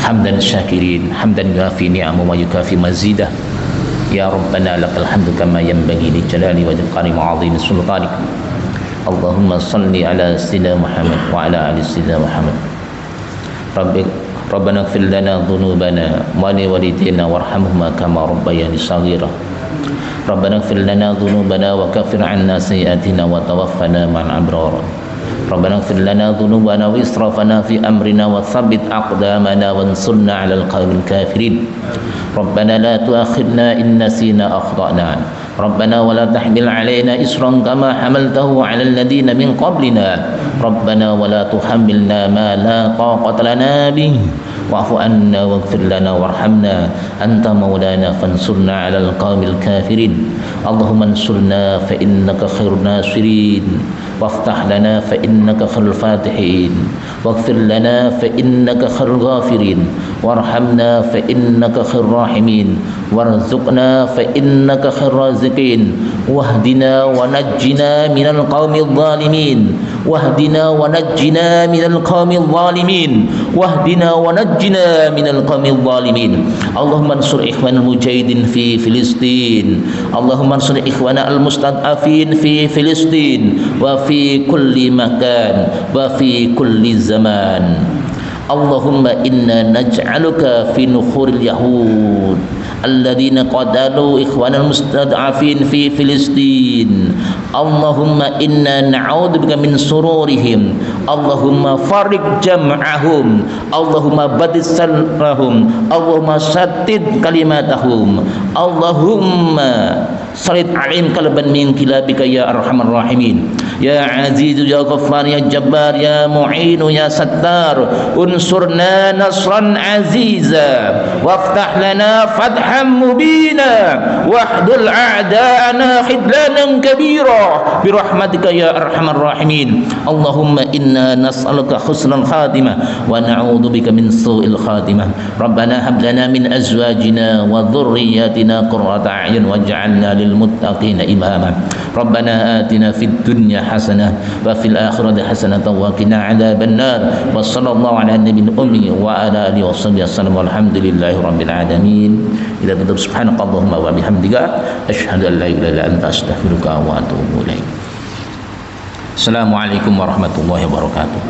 hamdan syakirin, hamdan yuafi ni'amahu wa yukafi mazidah. Ya Rabbana lakal hamdu kama yanbaghi li jalali wajhika karim 'azimi sultanik. Allahumma salli ala sayyidina Muhammad wa ala ali sayyidina Muhammad. Rabbana ighfir lana dhunubana wa li walidayna warhamhuma kama rabbayani shaghira. Rabbana ighfir lana dhunubana wa kaffir 'anna sayyi'atina wa tawaffana ma'al abrar. Rabbana ighfir lana dhunubana wa israfana fi amrina wa tsabbit aqdamana wansurna 'alal qawmil kafirin. Rabbana la tu'akhidna in nasina akhtana. Rabbana wa la tahmil 'alaina isran kama hamaltahu 'alal ladzina min qablina. Rabbana wa la tuhammilna ma la taqata lana bih. Wa'fu 'anna waghfir lana warhamna anta maulana fansurna 'alal qaumil kafirin. Allahumma ansurna fa innaka khairun nasirin waftah lana fa innaka khairul fatihin waghfir lana fa innaka khairul ghafirin warhamna fa innaka khairur rahimin warzuqna fa innaka khairur raziqin wahdina wa najjina minal qaumil zalimin wahdina wa najjina minal qaumil zalimin wahdina wa najjina minal qaumil zalimin. Allahumma ansur ikhwanal mujahidin fi Filistin. Allahumma ansur ikhwana al-mustad'afin fi Filistin wa fi kulli makan wa fi kulli zaman. Allahumma inna naj'aluka fi nukhuril yahud alladzina qatalu ikhwanal mustad'afin fi Filistin. Allahumma inna na'udzubika min sururihim. Allahumma farik jam'ahum. Allahumma badis sarrahum. Allahumma sattid kalimatahum. Allahumma salit alim kalban min kilabika ya arhamar rahimin. Ya azizu ya ghaffar ya jabbar ya mu'inu ya sattar. Unsurna nasran aziza waftah lana fathan mubina wahdul a'da'ana khidlanan kabira birahmatika ya arhamar rahimin. Allahumma inna nas'aluka husnal khatimah wa na'udzubika min su'il khatimah. Rabbana hab lana min azwajina wa dhurriyyatina qurrata a'yun waj'alna lil muttaqina imama. Rabbana atina fid dunya hasanah wa fil akhirati hasanah wa qina adzaban nar. Wa sallallahu ala nabiyil ummi wa ala alihi washabbihi wasallam walhamdulillahi rabbil alamin. Ila tutup subhanakallahumma wa bihamdika asyhadu an la ilaha illa anta astaghfiruka wa atubu ilaik. Assalamualaikum warahmatullahi wabarakatuh.